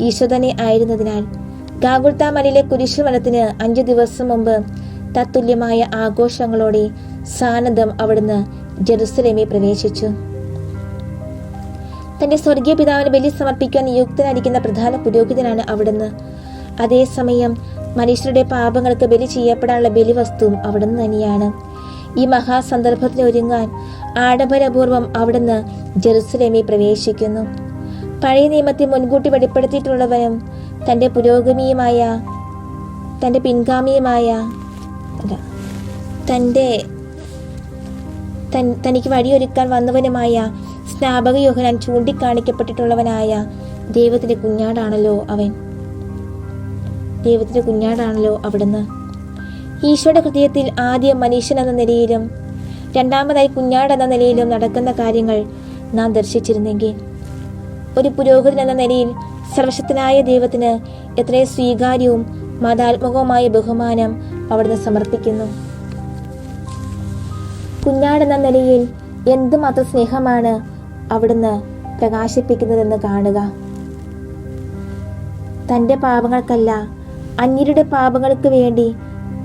ഈശോ തന്നെ ആയിരുന്നതിനാൽ ഗാഗുൽത്താ മലയിലെ കുരിശുമരത്തിന് 5 ദിവസം മുമ്പ് തത്തുല്യമായ ആഘോഷങ്ങളോടെ സാനന്ദം അവിടുന്ന് ജെറുസലേമിൽ പ്രവേശിച്ചു. തന്റെ സ്വർഗീയ പിതാവിന് ബലി സമർപ്പിക്കാൻ നിയുക്തനായിരിക്കുന്ന പ്രധാന പുരോഹിതനാണ് അവിടുന്ന്. അതേസമയം മനുഷ്യരുടെ പാപങ്ങൾക്ക് ബലി ചെയ്യപ്പെടാനുള്ള ബലിവസ്തുവും അവിടുന്ന് തന്നെയാണ്. ഈ മഹാസന്ദർഭത്തിന് ഒരുങ്ങാൻ ആഡംബരപൂർവം അവിടുന്ന് ജെറുസലേമിൽ പ്രവേശിക്കുന്നു. പഴയ നിയമത്തെ മുൻകൂട്ടി വെളിപ്പെടുത്തിയിട്ടുള്ളവനും തന്റെ പുരോഗമിയുമായ തനിക്ക് വഴിയൊരുക്കാൻ വന്നവനുമായ സ്നാപക യോഹന്നാൻ ചൂണ്ടിക്കാണിക്കപ്പെട്ടിട്ടുള്ളവനായ ദൈവത്തിന്റെ കുഞ്ഞാടാണല്ലോ അവിടുന്ന്. ഈശോയുടെ ഹൃദയത്തിൽ ആദ്യം മനുഷ്യൻ എന്ന നിലയിലും രണ്ടാമതായി കുഞ്ഞാടെന്ന നിലയിലും നടക്കുന്ന കാര്യങ്ങൾ നാം ദർശിച്ചിരുന്നെങ്കിൽ, ഒരു പുരോഹിതൻ എന്ന നിലയിൽ സർവശക്തനായ ദൈവത്തിന് എത്രയും സ്വീകാര്യവും മതാത്മകവുമായ ബഹുമാനം അവിടുന്ന് സമർപ്പിക്കുന്നു. കുഞ്ഞാടെന്ന നിലയിൽ എന്തുമാത്രം സ്നേഹമാണ് അവിടുന്ന് പ്രകാശിപ്പിക്കുന്നതെന്ന് കാണുക. തൻ്റെ പാപങ്ങൾക്കല്ല, അന്യരുടെ പാപങ്ങൾക്ക് വേണ്ടി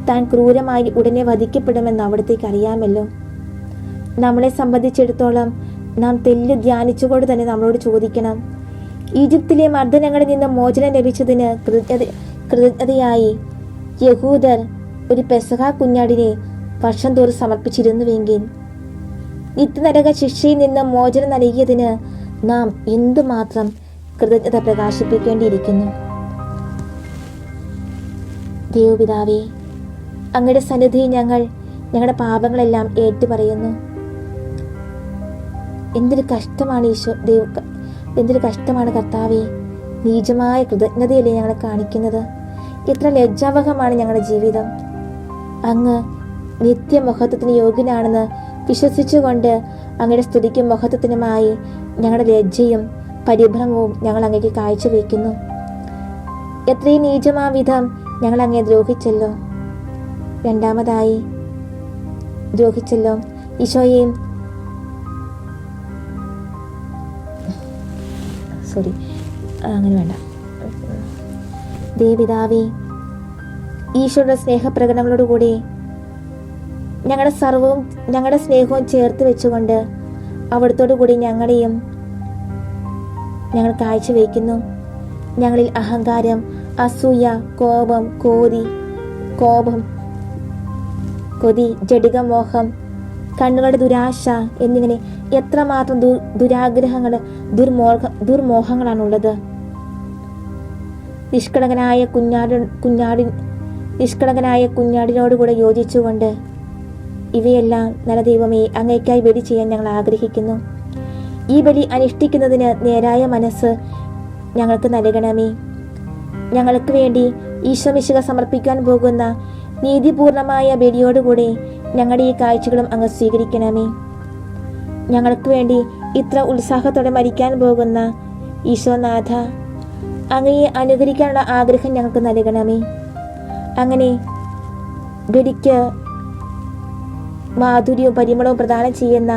താൻ ക്രൂരമായി ഉടനെ വധിക്കപ്പെടുമെന്ന് അവിടത്തേക്ക് അറിയാമല്ലോ. നമ്മളെ സംബന്ധിച്ചിടത്തോളം നാം തെല്ല് ധ്യാനിച്ചുകൊണ്ട് തന്നെ നമ്മളോട് ചോദിക്കണം, ഈജിപ്തിലെ മർദ്ദനങ്ങളിൽ നിന്ന് മോചനം ലഭിച്ചതിന് കൃതജ്ഞതയായി യഹൂദർ ഒരു പെസഹ കുഞ്ഞാടിനെ വർഷം തോറും സമർപ്പിച്ചിരുന്നുവെങ്കിൽ നിത്യനരക ശിക്ഷയിൽ നിന്ന് മോചനം നൽകിയതിന് നാം എന്തുമാത്രം കൃതജ്ഞത പ്രകാശിപ്പിക്കേണ്ടിയിരിക്കുന്നു. ദൈവപിതാവേ, അങ്ങയുടെ സന്നിധിയിൽ ഞങ്ങളുടെ പാപങ്ങളെല്ലാം ഏറ്റുപറയുന്നു. എന്തൊരു കഷ്ടമാണ് ഈശോ, എന്തൊരു കഷ്ടമാണ് കർത്താവേ. നീചമായ കൃതജ്ഞതയല്ലേ ഞങ്ങളെ കാണിക്കുന്നത്. എത്ര ലജ്ജാവഹമാണ് ഞങ്ങളുടെ ജീവിതം. അങ്ങ് നിത്യമഹത്വത്തിന് യോഗ്യനാണെന്ന് വിശ്വസിച്ചുകൊണ്ട് അങ്ങയുടെ സ്തുതിക്കും മഹത്വത്തിനുമായി ഞങ്ങളുടെ ലജ്ജയും പരിഭ്രമവും ഞങ്ങൾ അങ്ങേക്ക് കാഴ്ചവെക്കുന്നു. എത്രയും നീചമാ വിധം ഞങ്ങൾ അങ്ങേ ദ്രോഹിച്ചല്ലോ. രണ്ടാമതായി ദ്രോഹിച്ചല്ലോ ഈശോയെയും അങ്ങനെ വേണ്ട. ദേവിതാവേ, ഈശോയുടെ സ്നേഹപ്രകടനങ്ങളോടുകൂടി ഞങ്ങളുടെ സ്നേഹവും ചേർത്ത് വെച്ചുകൊണ്ട് അവിടത്തോടു കൂടി ഞങ്ങൾ കാഴ്ചവെക്കുന്നു. ഞങ്ങളിൽ അഹങ്കാരം, അസൂയ, കൊതി, ജഡികമോഹം, കണ്ണുകളുടെ ദുരാശ എന്നിങ്ങനെ എത്രമാത്രം ദുരാഗ്രഹങ്ങൾ, ദുർമോഹങ്ങളാണുള്ളത്. നിഷ്കളങ്കനായ കുഞ്ഞാടിനോടുകൂടെ യോജിച്ചുകൊണ്ട് ഇവയെല്ലാം നല്ല ദൈവമേ അങ്ങേക്കായി ബലി ചെയ്യാൻ ഞങ്ങൾ ആഗ്രഹിക്കുന്നു. ഈ ബലി അനുഷ്ഠിക്കുന്നതിന് നേരായ മനസ്സ് ഞങ്ങൾക്ക് നൽകണമേ. ഞങ്ങൾക്ക് വേണ്ടി ഈശോ മിശിഹ സമർപ്പിക്കാൻ പോകുന്ന നീതിപൂർണമായ ബലിയോടുകൂടി ഞങ്ങളുടെ ഈ കാഴ്ചകളും അങ്ങ് സ്വീകരിക്കണമേ. ഞങ്ങൾക്ക് വേണ്ടി ഇത്ര ഉത്സാഹത്തോടെ മരിക്കാൻ പോകുന്ന ഈശോനാഥ, അങ്ങയെ അനുകരിക്കാനുള്ള ആഗ്രഹം ഞങ്ങൾക്ക് നൽകണമേ. അങ്ങനെ ബലിക്ക് മാധുര്യവും പരിമളവും പ്രദാനം ചെയ്യുന്ന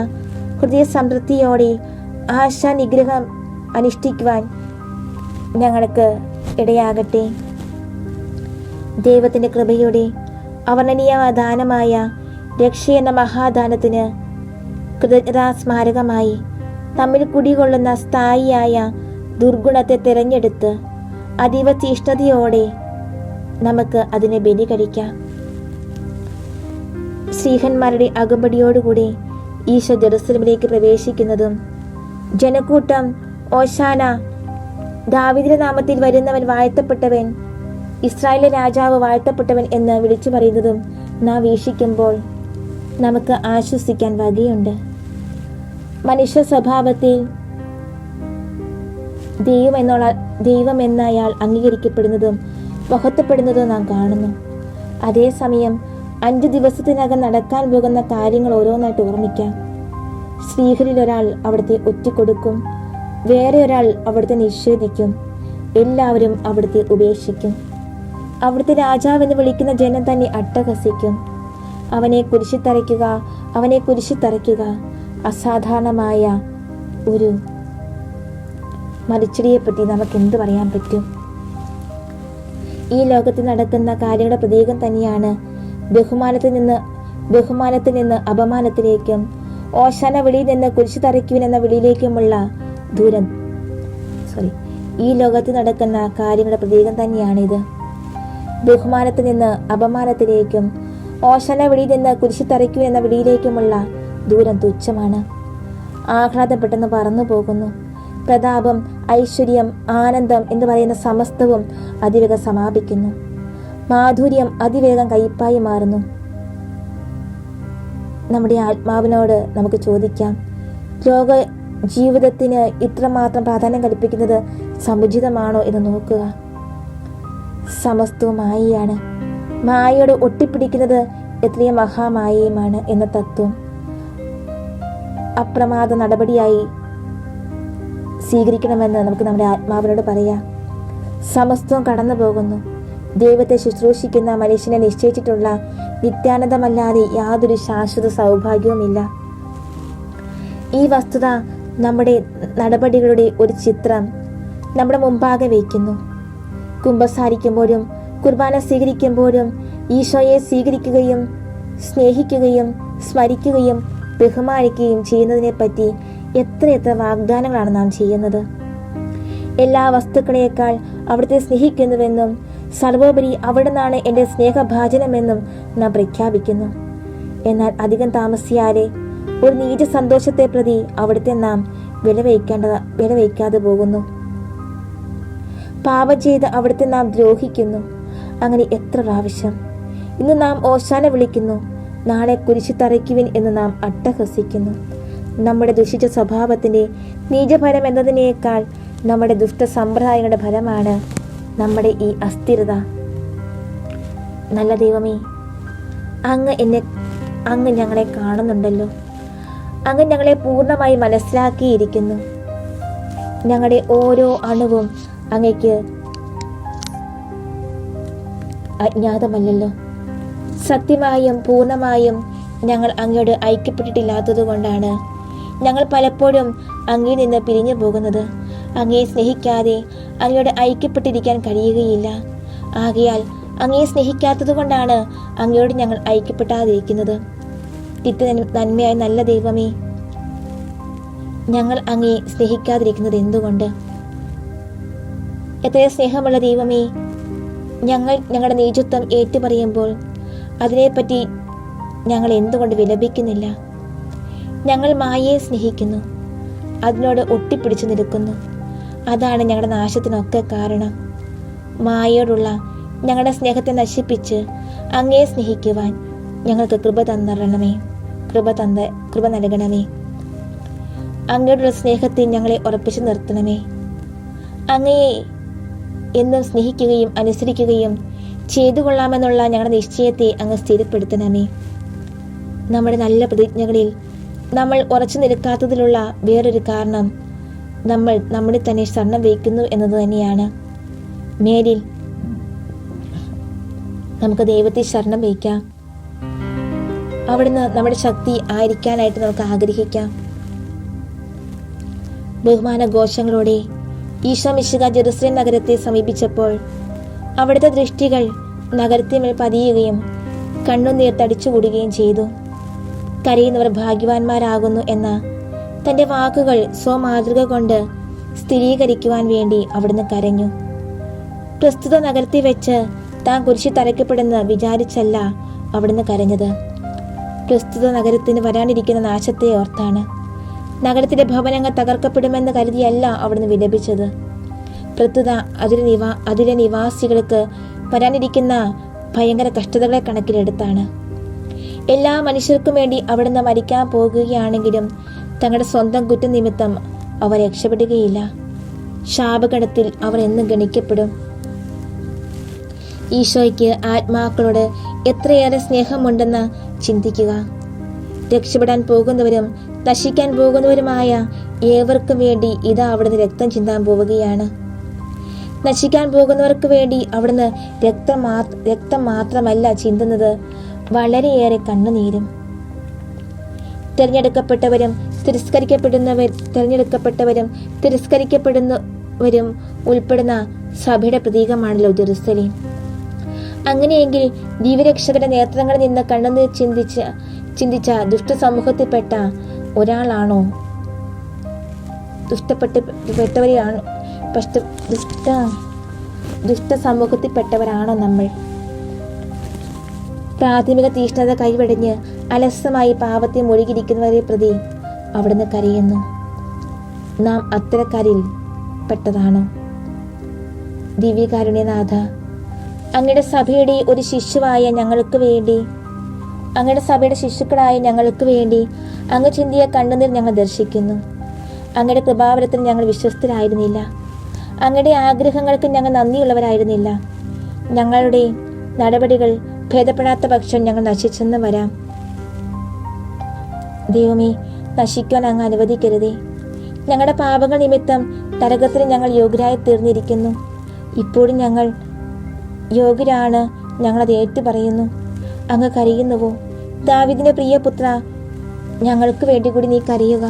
ഹൃദയ സംതൃപ്തിയോടെ ആശാനിഗ്രഹം അനുഷ്ഠിക്കുവാൻ ഞങ്ങൾക്ക് ഇടയാകട്ടെ. ദൈവത്തിൻ്റെ കൃപയുടെ അവർണ്ണനീയ ദാനമായ രക്ഷ എന്ന മഹാദാനത്തിന് കൃതജ്ഞതാ സ്മാരകമായി തമ്മിൽ കുടികൊള്ളുന്ന സ്ഥായിയായ ദുർഗുണത്തെ തിരഞ്ഞെടുത്ത് അതീവ തീഷ്ണതയോടെ നമുക്ക് അതിനെ ബലി കഴിക്കാം. ശ്രീഹന്മാരുടെ അകമ്പടിയോടുകൂടി ഈശോ ജെറുസലേമിലേക്ക് പ്രവേശിക്കുന്നതും ജനക്കൂട്ടം ഓശാന, ദാവീദിന്റെ നാമത്തിൽ വരുന്നവൻ വാഴ്ത്തപ്പെട്ടവൻ, ഇസ്രായേലിലെ രാജാവ് വാഴ്ത്തപ്പെട്ടവൻ എന്ന് വിളിച്ചു പറയുന്നതും നാം വീക്ഷിക്കുമ്പോൾ നമുക്ക് ആശ്വസിക്കാൻ വകയുണ്ട്. മനുഷ്യ സ്വഭാവത്തിൽ ദൈവം എന്ന അയാൾ അംഗീകരിക്കപ്പെടുന്നതും മഹത്വപ്പെടുന്നതും നാം കാണുന്നു. അതേസമയം 5 ദിവസത്തിനകം നടക്കാൻ പോകുന്ന കാര്യങ്ങൾ ഓരോന്നായിട്ട് ഓർമ്മിക്കാം. സ്ത്രീകളിൽ ഒരാൾ അവിടുത്തെ ഒറ്റിക്കൊടുക്കും, വേറെ ഒരാൾ അവിടുത്തെ നിഷേധിക്കും, എല്ലാവരും അവിടുത്തെ ഉപേക്ഷിക്കും. അവിടുത്തെ രാജാവെന്ന് വിളിക്കുന്ന ജനം തന്നെ അട്ടഹസിക്കും. അവനെ കുരിശിത്തറയ്ക്കുക, അവനെ കുരിശിത്തറയ്ക്കുക. അസാധാരണമായ ഒരു മരിച്ചടിയെപ്പറ്റി നമുക്ക് എന്ത് പറയാൻ പറ്റും? ഈ ലോകത്തിൽ നടക്കുന്ന കാര്യങ്ങളുടെ പ്രതീകം തന്നെയാണ് ബഹുമാനത്തിൽ നിന്ന് അപമാനത്തിലേക്കും ഓശാന വിളിയിൽ നിന്ന് കുരിശു തറയ്ക്കുവിൻ എന്ന വിളിയിലേക്കുമുള്ള ദൂരം. ഈ ലോകത്തിൽ നടക്കുന്ന കാര്യങ്ങളുടെ പ്രതീകം തന്നെയാണിത്. ബഹുമാനത്തിൽ നിന്ന് അപമാനത്തിലേക്കും ഓശാന വിളിയിൽ നിന്ന് കുരിശു തറയ്ക്കുവിൻ എന്ന വിളിയിലേക്കുമുള്ള ദൂരം തുച്ഛമാണ്. ആഹ്ലാദം പെട്ടെന്ന് പറന്നു പോകുന്നു. പ്രതാപം, ഐശ്വര്യം, ആനന്ദം എന്ന് പറയുന്ന സമസ്തവും അതിവേഗം സമാപിക്കുന്നു. മാധുര്യം അതിവേഗം കയ്പായി മാറുന്നു. നമ്മുടെ ആത്മാവിനോട് നമുക്ക് ചോദിക്കാം, ലോക ജീവിതത്തിന് ഇത്രമാത്രം പ്രാധാന്യം കൽപ്പിക്കുന്നത് സമുചിതമാണോ എന്ന് നോക്കുക. സമസ്തവും മായയാണ്. മായയോട് ഒട്ടിപ്പിടിക്കുന്നത് എത്രയും മഹാമായയുമാണ് എന്ന തത്വം അപ്രമാദ നടപടിയായി സ്വീകരിക്കണമെന്ന് നമുക്ക് നമ്മുടെ ആത്മാവിനോട് പറയാം. സമസ്തവും കടന്നു പോകുന്നു. ദൈവത്തെ ശുശ്രൂഷിക്കുന്ന മനുഷ്യനെ നിശ്ചയിച്ചിട്ടുള്ള നിത്യാനന്ദമല്ലാതെ യാതൊരു ശാശ്വത സൗഭാഗ്യവുമില്ല. ഈ വസ്തുത നമ്മുടെ നടപടികളുടെ ഒരു ചിത്രം നമ്മുടെ മുമ്പാകെ വയ്ക്കുന്നു. കുമ്പസാരിക്കുമ്പോഴും കുർബാന സ്വീകരിക്കുമ്പോഴും ഈശോയെ സ്വീകരിക്കുകയും സ്നേഹിക്കുകയും സ്മരിക്കുകയും ബഹുമാനിക്കുകയും ചെയ്യുന്നതിനെപ്പറ്റി എത്രയെത്ര വാഗ്ദാനങ്ങളാണ് നാം ചെയ്യുന്നത്. എല്ലാ വസ്തുക്കളേക്കാൾ അവിടുത്തെ സ്നേഹിക്കുന്നുവെന്നും സർവോപരി അവിടെ നിന്നാണ് എൻ്റെ സ്നേഹഭാജനമെന്നും നാം പ്രഖ്യാപിക്കുന്നു. എന്നാൽ അധികം താമസിയാതെ ഒരു നീച സന്തോഷത്തെ പ്രതി അവിടുത്തെ നാം വിലവയ്ക്കാതെ പോകുന്നു. പാപം ചെയ്ത് അവിടുത്തെ നാം ദ്രോഹിക്കുന്നു. അങ്ങനെ എത്ര പ്രാവശ്യം. ഇന്ന് നാം ഓശാന വിളിക്കുന്നു, നാളെ കുരിശു തറയ്ക്കുവിൻ എന്ന് നാം അട്ടഹസിക്കുന്നു. നമ്മുടെ ദുഷിച്ച സ്വഭാവത്തിന്റെ നീചഫലം എന്നതിനേക്കാൾ നമ്മുടെ ദുഷ്ട സമ്പ്രദായങ്ങളുടെ ഫലമാണ് നമ്മുടെ ഈ അസ്ഥിരത. നല്ല ദൈവമേ, അങ്ങ് ഞങ്ങളെ കാണുന്നുണ്ടല്ലോ. അങ്ങ് ഞങ്ങളെ പൂർണ്ണമായി മനസ്സിലാക്കിയിരിക്കുന്നു. ഞങ്ങളുടെ ഓരോ അണുവും അങ്ങയ്ക്ക് അജ്ഞാതമല്ലല്ലോ. സത്യമായും പൂർണ്ണമായും ഞങ്ങൾ അങ്ങയോട് ഐക്യപ്പെട്ടിട്ടില്ലാത്തത് കൊണ്ടാണ് ഞങ്ങൾ പലപ്പോഴും അങ്ങയിൽ നിന്ന് പിരിഞ്ഞു പോകുന്നത്. അങ്ങയെ സ്നേഹിക്കാതെ അങ്ങയോട് ഐക്യപ്പെട്ടിരിക്കാൻ കഴിയുകയില്ല. ആകയാൽ അങ്ങയെ സ്നേഹിക്കാത്തത് കൊണ്ടാണ് അങ്ങയോട് ഞങ്ങൾ ഐക്യപ്പെട്ടാതിരിക്കുന്നത്. നന്മയായ നല്ല ദൈവമേ, ഞങ്ങൾ അങ്ങയെ സ്നേഹിക്കാതിരിക്കുന്നത് എന്തുകൊണ്ട്? എത്ര സ്നേഹമുള്ള ദൈവമേ, ഞങ്ങളുടെ നീചത്വം ഏറ്റുപറയുമ്പോൾ അതിനെപ്പറ്റി ഞങ്ങൾ എന്തുകൊണ്ട് വിലപിക്കുന്നില്ല? ഞങ്ങൾ മായയെ സ്നേഹിക്കുന്നു, അതിനോട് ഒട്ടിപ്പിടിച്ചു നിൽക്കുന്നു. അതാണ് ഞങ്ങളുടെ നാശത്തിനൊക്കെ കാരണം. മായയോടുള്ള ഞങ്ങളുടെ സ്നേഹത്തെ നശിപ്പിച്ച് അങ്ങയെ സ്നേഹിക്കുവാൻ ഞങ്ങൾക്ക് കൃപ നൽകണമേ. അങ്ങയോടുള്ള സ്നേഹത്തിൽ ഞങ്ങളെ ഉറപ്പിച്ചു നിർത്തണമേ. അങ്ങയെ എന്നും സ്നേഹിക്കുകയും അനുസരിക്കുകയും ചെയ്തു കൊള്ളാമെന്നുള്ള ഞങ്ങളുടെ നിശ്ചയത്തെ അങ്ങ് സ്ഥിരപ്പെടുത്തണമേ. നമ്മുടെ നല്ല പ്രതിജ്ഞകളിൽ നമ്മൾ ഉറച്ചു നിൽക്കാത്തതിലുള്ള വേറൊരു കാരണം നമ്മൾ നമ്മളിൽ തന്നെ ശരണം വയ്ക്കുന്നു എന്നത് തന്നെയാണ്. മേലിൽ നമുക്ക് ദൈവത്തെ ശരണം വയ്ക്കാം. അവിടുന്ന് നമ്മുടെ ശക്തി ആയിരിക്കാനായിട്ട് നമുക്ക് ആഗ്രഹിക്കാം. ബഹുമാന ഘോഷങ്ങളോടെ ഈശോ മിശിഹ ജെറുസലേം നഗരത്തെ സമീപിച്ചപ്പോൾ അവിടുത്തെ ദൃഷ്ടികൾ നഗരത്തിന്മേൽ പതിയുകയും കണ്ണുനീർ തടിച്ചുകൂടുകയും ചെയ്തു. കരയുന്നവർ ഭാഗ്യവാന്മാരാകുന്നു എന്ന തൻ്റെ വാക്കുകൾ സ്വമാതൃക കൊണ്ട് സ്ഥിരീകരിക്കുവാൻ വേണ്ടി അവിടുന്ന് കരഞ്ഞു. പ്രസ്തുത നഗരത്തിൽ വെച്ച് താൻ കുരിശിൽ തറയ്ക്കപ്പെടുന്ന വിചാരിച്ചല്ല അവിടുന്ന് കരഞ്ഞത്. പ്രസ്തുത നഗരത്തിന് വരാനിരിക്കുന്ന നാശത്തെ ഓർത്താണ്. നഗരത്തിലെ ഭവനങ്ങൾ തകർക്കപ്പെടുമെന്ന് കരുതിയല്ല അവിടുന്ന് വിലപിച്ചത്. പ്രസ്തുത അതിലെ നിവാസികൾക്ക് വരാനിരിക്കുന്ന ഭയങ്കര കഷ്ടതകളെ കണക്കിലെടുത്താണ്. എല്ലാ മനുഷ്യർക്കും വേണ്ടി അവിടുന്ന് മരിക്കാൻ പോകുകയാണെങ്കിലും തങ്ങളുടെ സ്വന്തം കുറ്റനിമിത്തം അവർ രക്ഷപ്പെടുകയില്ല. ശാപഗണത്തിൽ അവർ എന്നും ഗണിക്കപ്പെടും. ഈശോയ്ക്ക് ആത്മാക്കളോട് എത്രയേറെ സ്നേഹമുണ്ടെന്ന് ചിന്തിക്കുക. രക്ഷപ്പെടാൻ പോകുന്നവരും നശിക്കാൻ പോകുന്നവരുമായ ഏവർക്കും വേണ്ടി ഇതാ അവിടുന്ന് രക്തം ചിന്താൻ പോവുകയാണ്. നശിക്കാൻ പോകുന്നവർക്ക് വേണ്ടി അവിടുന്ന് രക്തം മാത്രമല്ല ചിന്തുന്നത്, വളരെയേറെ കണ്ണുനീരും. തിരഞ്ഞെടുക്കപ്പെട്ടവരും തിരസ്കരിക്കപ്പെടുന്നവരും ഉൾപ്പെടുന്ന സഭയുടെ പ്രതീകമാണല്ലോ ജെറുസലേം. അങ്ങനെയെങ്കിൽ ദിവ്യരക്ഷകരുടെ നേത്രങ്ങളിൽ നിന്ന് കണ്ണുനീർ ചിന്തിച്ച ദുഷ്ടസമൂഹത്തിൽപ്പെട്ട ഒരാളാണോ ദുഷ്ടസമൂഹത്തിൽപ്പെട്ടവരാണോ നമ്മൾ? പ്രാഥമിക തീഷ്ണത കൈവെടിഞ്ഞ് അലസമായി പാപത്തെ മുഴുകിയിരിക്കുന്നവരെ പ്രതി അവിടുന്ന് കരയുന്നു. നാം അത്തരക്കാരിൽ പെട്ടതാണോ? ദിവ്യകാരുണ്യനാഥ, അങ്ങയുടെ സഭയുടെ ഒരു ശിശുവായ ഞങ്ങൾക്ക് വേണ്ടി, അങ്ങയുടെ സഭയുടെ ശിശുക്കളായ ഞങ്ങൾക്ക് വേണ്ടി അങ്ങ് ചിന്തിയ കണ്ണുനീർ ഞങ്ങൾ ദർശിക്കുന്നു. അങ്ങയുടെ കൃപാവരത്തിന് ഞങ്ങൾ വിശ്വസ്തരായിരുന്നില്ല. അങ്ങയുടെ ആഗ്രഹങ്ങൾക്ക് ഞങ്ങൾ നന്ദിയുള്ളവരായിരുന്നില്ല. ഞങ്ങളുടെ നടപടികൾ ഭേദപ്പെടാത്ത പക്ഷം ഞങ്ങൾ നശിച്ചെന്ന് വരാം. ദൈവമേ, നശിക്കുവാൻ അങ്ങ് അനുവദിക്കരുതേ. ഞങ്ങളുടെ പാപങ്ങൾ നിമിത്തം നരകത്തിന് ഞങ്ങൾ യോഗ്യരായി തീർന്നിരിക്കുന്നു. ഇപ്പോഴും ഞങ്ങൾ യോഗ്യരാണ്, ഞങ്ങളത് ഏറ്റുപറയുന്നു. അങ്ങ് കരയുന്നുവോ? ദാവീദിന്റെ പ്രിയപുത്ര, ഞങ്ങൾക്ക് വേണ്ടി കൂടി നീ കരയുക.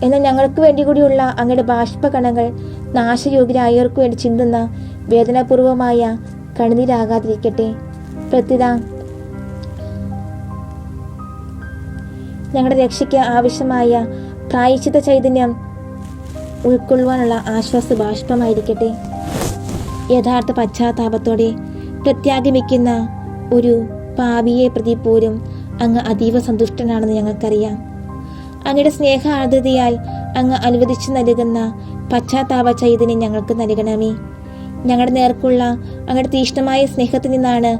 എന്നാൽ ഞങ്ങൾക്ക് വേണ്ടി കൂടിയുള്ള അങ്ങയുടെ ബാഷ്പകണങ്ങൾ നാശയോഗ്യരായവർക്ക് വേണ്ടി ചിന്തുന്ന വേദനാപൂർവമായ കണ്ണുനീരാകാതിരിക്കട്ടെ. പ്രത്യുത ഞങ്ങളുടെ രക്ഷയ്ക്ക് ആവശ്യമായ പ്രായശ്ചിത്ത ചൈതന്യം ഉൾക്കൊള്ളുവാനുള്ള ആശ്വാസ ബാഷ്പമായിരിക്കട്ടെ. യഥാർത്ഥ പശ്ചാത്താപത്തോടെ പ്രത്യാഗമിക്കുന്ന ഒരു പാപിയെ പ്രതി പോലും അങ്ങ് അതീവ സന്തുഷ്ടനാണെന്ന് ഞങ്ങൾക്കറിയാം. അങ്ങയുടെ സ്നേഹ ആർദ്രതയാൽ അങ്ങ് അനുവദിച്ചു നൽകുന്ന പശ്ചാത്താപ ചൈതന്യം ഞങ്ങൾക്ക് നൽകണമേ. ഞങ്ങളുടെ നേർക്കുള്ള അങ്ങയുടെ തീഷ്ണമായ സ്നേഹത്തിൽ നിന്നാണ്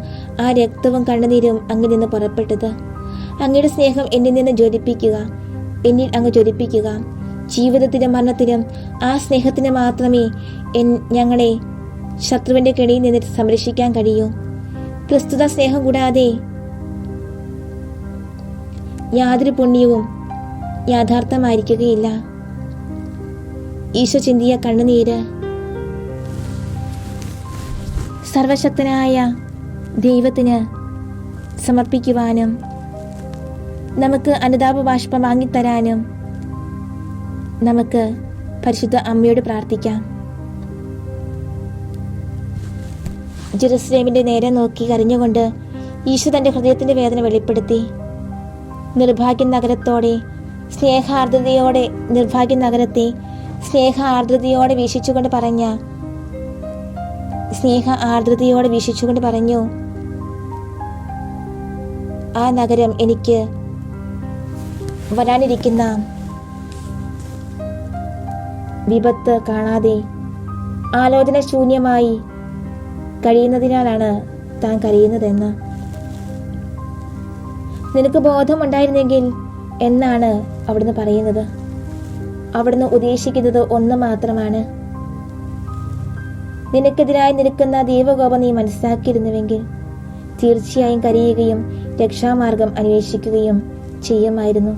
ആ രക്തവും കണ്ണുനീരും അങ്ങിൽ നിന്ന് പുറപ്പെട്ടത്. അങ്ങയുടെ സ്നേഹം എന്നിൽ നിന്ന് എന്നിൽ അങ്ങ് ജ്വലിപ്പിക്കുക. ജീവിതത്തിലും മരണത്തിലും ആ സ്നേഹത്തിന് മാത്രമേ ഞങ്ങളെ ശത്രുവിന്റെ കെണിയിൽ നിന്ന് സംരക്ഷിക്കാൻ കഴിയൂ. പ്രസ്തുത സ്നേഹം കൂടാതെ യാതൊരു പുണ്യവും യാഥാർത്ഥമായിരിക്കുകയില്ല. ഈശോ ചിന്തിയ കണ്ണുനീര് സർവശക്തനായ ദൈവത്തിന് സമർപ്പിക്കുവാനും നമുക്ക് അനുതാപ ബാഷ്പം വാങ്ങിത്തരാനും നമുക്ക് പരിശുദ്ധ അമ്മയോട് പ്രാർത്ഥിക്കാം. ജെറുസലേമിന്റെ നേരെ നോക്കി കരഞ്ഞുകൊണ്ട് ഈശോ തന്റെ ഹൃദയത്തിന്റെ വേദന വെളിപ്പെടുത്തി. നിർഭാഗ്യ നഗരത്തെ സ്നേഹ ആർദ്രതയോടെ വീക്ഷിച്ചുകൊണ്ട് പറഞ്ഞു, ആ നഗരം എനിക്ക് വരാനിരിക്കുന്ന വിപത്ത് കാണാതെ ആലോചന ശൂന്യമായി കഴിയുന്നതിനാലാണ് താൻ കരയുന്നതെന്ന്. നിനക്ക് ബോധമുണ്ടായിരുന്നെങ്കിൽ എന്നാണ് അവിടുന്ന് പറയുന്നത്. അവിടുന്ന് ഉദ്ദേശിക്കുന്നത് ഒന്ന് മാത്രമാണ്. നിനക്കെതിരായി നിൽക്കുന്ന ദൈവകോപം നീ മനസ്സിലാക്കിയിരുന്നുവെങ്കിൽ തീർച്ചയായും കരയുകയും രക്ഷാമാർഗം അന്വേഷിക്കുകയും ചെയ്യുമായിരുന്നു.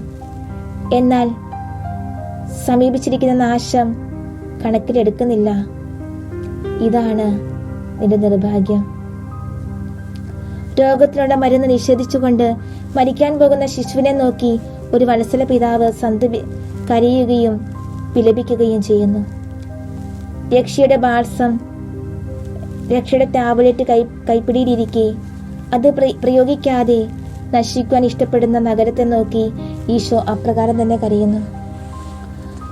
എന്നാൽ സമീപിച്ചിരിക്കുന്ന നാശം കണക്കിലെടുക്കുന്നില്ല. ഇതാണ് നിന്റെ നിർഭാഗ്യം. രോഗത്തിനുള്ള മരുന്ന് നിഷേധിച്ചുകൊണ്ട് മരിക്കാൻ പോകുന്ന ശിശുവിനെ നോക്കി ഒരു വത്സല പിതാവ് കരയുകയും വിലപിക്കുകയും ചെയ്യുന്നു. രക്ഷയുടെ ടാബ്ലറ്റ് കൈപ്പിടിയിലിരിക്കെ അത് പ്രയോഗിക്കാതെ നശിക്കുവാൻ ഇഷ്ടപ്പെടുന്ന നഗരത്തെ നോക്കി ഈശോ അപ്രകാരം തന്നെ കരയുന്നു.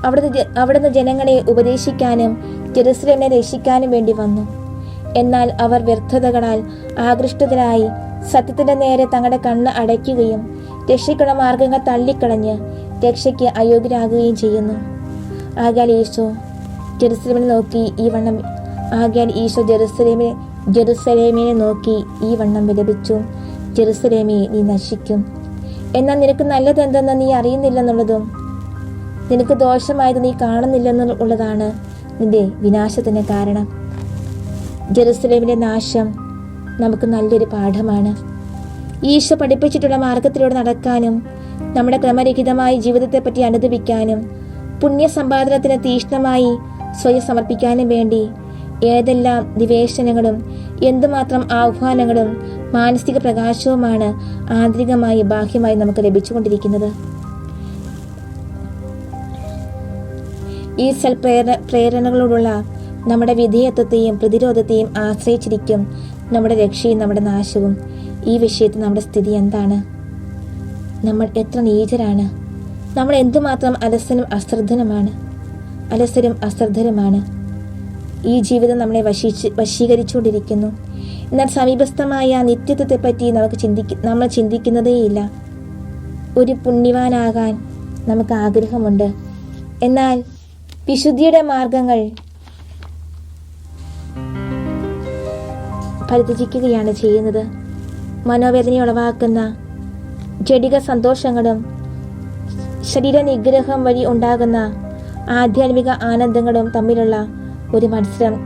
അവിടുന്ന് ജനങ്ങളെ ഉപദേശിക്കാനും ജെറുസലേമിനെ രക്ഷിക്കാനും വേണ്ടി വന്നു. എന്നാൽ അവർ വ്യർത്ഥതകളാൽ ആകൃഷ്ടരായി സത്യത്തിന്റെ നേരെ തങ്ങളുടെ കണ്ണ് അടയ്ക്കുകയും രക്ഷയ്ക്കുള്ള മാർഗങ്ങൾ തള്ളിക്കളഞ്ഞ് രക്ഷയ്ക്ക് അയോഗ്യരാകുകയും ചെയ്യുന്നു. ആകയാൽ ഈശോ ജെറുസലേമിനെ നോക്കി ഈ വണ്ണം വിലപിച്ചു: ജെറുസലേമേ, നീ നശിക്കും. എന്നാൽ നിനക്ക് നല്ലതെന്തെന്ന് നീ അറിയുന്നില്ലെന്നുള്ളതും നിനക്ക് ദോഷമായത് നീ കാണുന്നില്ലെന്നുള്ളതാണ് നിന്റെ വിനാശത്തിന് കാരണം. ജെറുസലേമിന്റെ നാശം നമുക്ക് നല്ലൊരു പാഠമാണ്. ഈശോ പഠിപ്പിച്ചിട്ടുള്ള മാർഗത്തിലൂടെ നടക്കാനും നമ്മുടെ ക്രമരഹിതമായ ജീവിതത്തെപ്പറ്റി അനുദപിക്കാനും പുണ്യസമ്പാദനത്തിന് തീക്ഷ്ണമായി സ്വയം സമർപ്പിക്കാനും വേണ്ടി ഏതെല്ലാം നിവേശനങ്ങളും എന്തുമാത്രം ആഹ്വാനങ്ങളും മാനസിക പ്രകാശവുമാണ് ആന്തരികമായി ബാഹ്യമായി നമുക്ക് ലഭിച്ചുകൊണ്ടിരിക്കുന്നത്. ഈ പ്രേരണകളോടുള്ള നമ്മുടെ വിധേയത്വത്തെയും പ്രതിരോധത്തെയും ആശ്രയിച്ചിരിക്കും നമ്മുടെ രക്ഷയും നമ്മുടെ നാശവും. ഈ വിഷയത്തിൽ നമ്മുടെ സ്ഥിതി എന്താണ്? നമ്മൾ എത്ര നീചരാണ്! നമ്മൾ എന്തുമാത്രം അലസരും അശ്രദ്ധരുമാണ്. ഈ ജീവിതം നമ്മളെ വശീകരിച്ചുകൊണ്ടിരിക്കുന്നു. എന്നാൽ സമീപസ്ഥമായ നിത്യത്വത്തെപ്പറ്റി നമ്മൾ ചിന്തിക്കുന്നതേയില്ല. ഒരു പുണ്യവാനാകാൻ നമുക്ക് ആഗ്രഹമുണ്ട്. എന്നാൽ വിശുദ്ധിയുടെ മാർഗങ്ങൾ പരിത്യജിക്കുകയാണ് ചെയ്യുന്നത്. മനോവേദന ഉളവാക്കുന്ന ജഡിക സന്തോഷങ്ങളും ശരീര നിഗ്രഹം വഴി ഉണ്ടാകുന്ന ആധ്യാത്മിക ആനന്ദങ്ങളും തമ്മിലുള്ള ഒരു മത്സരം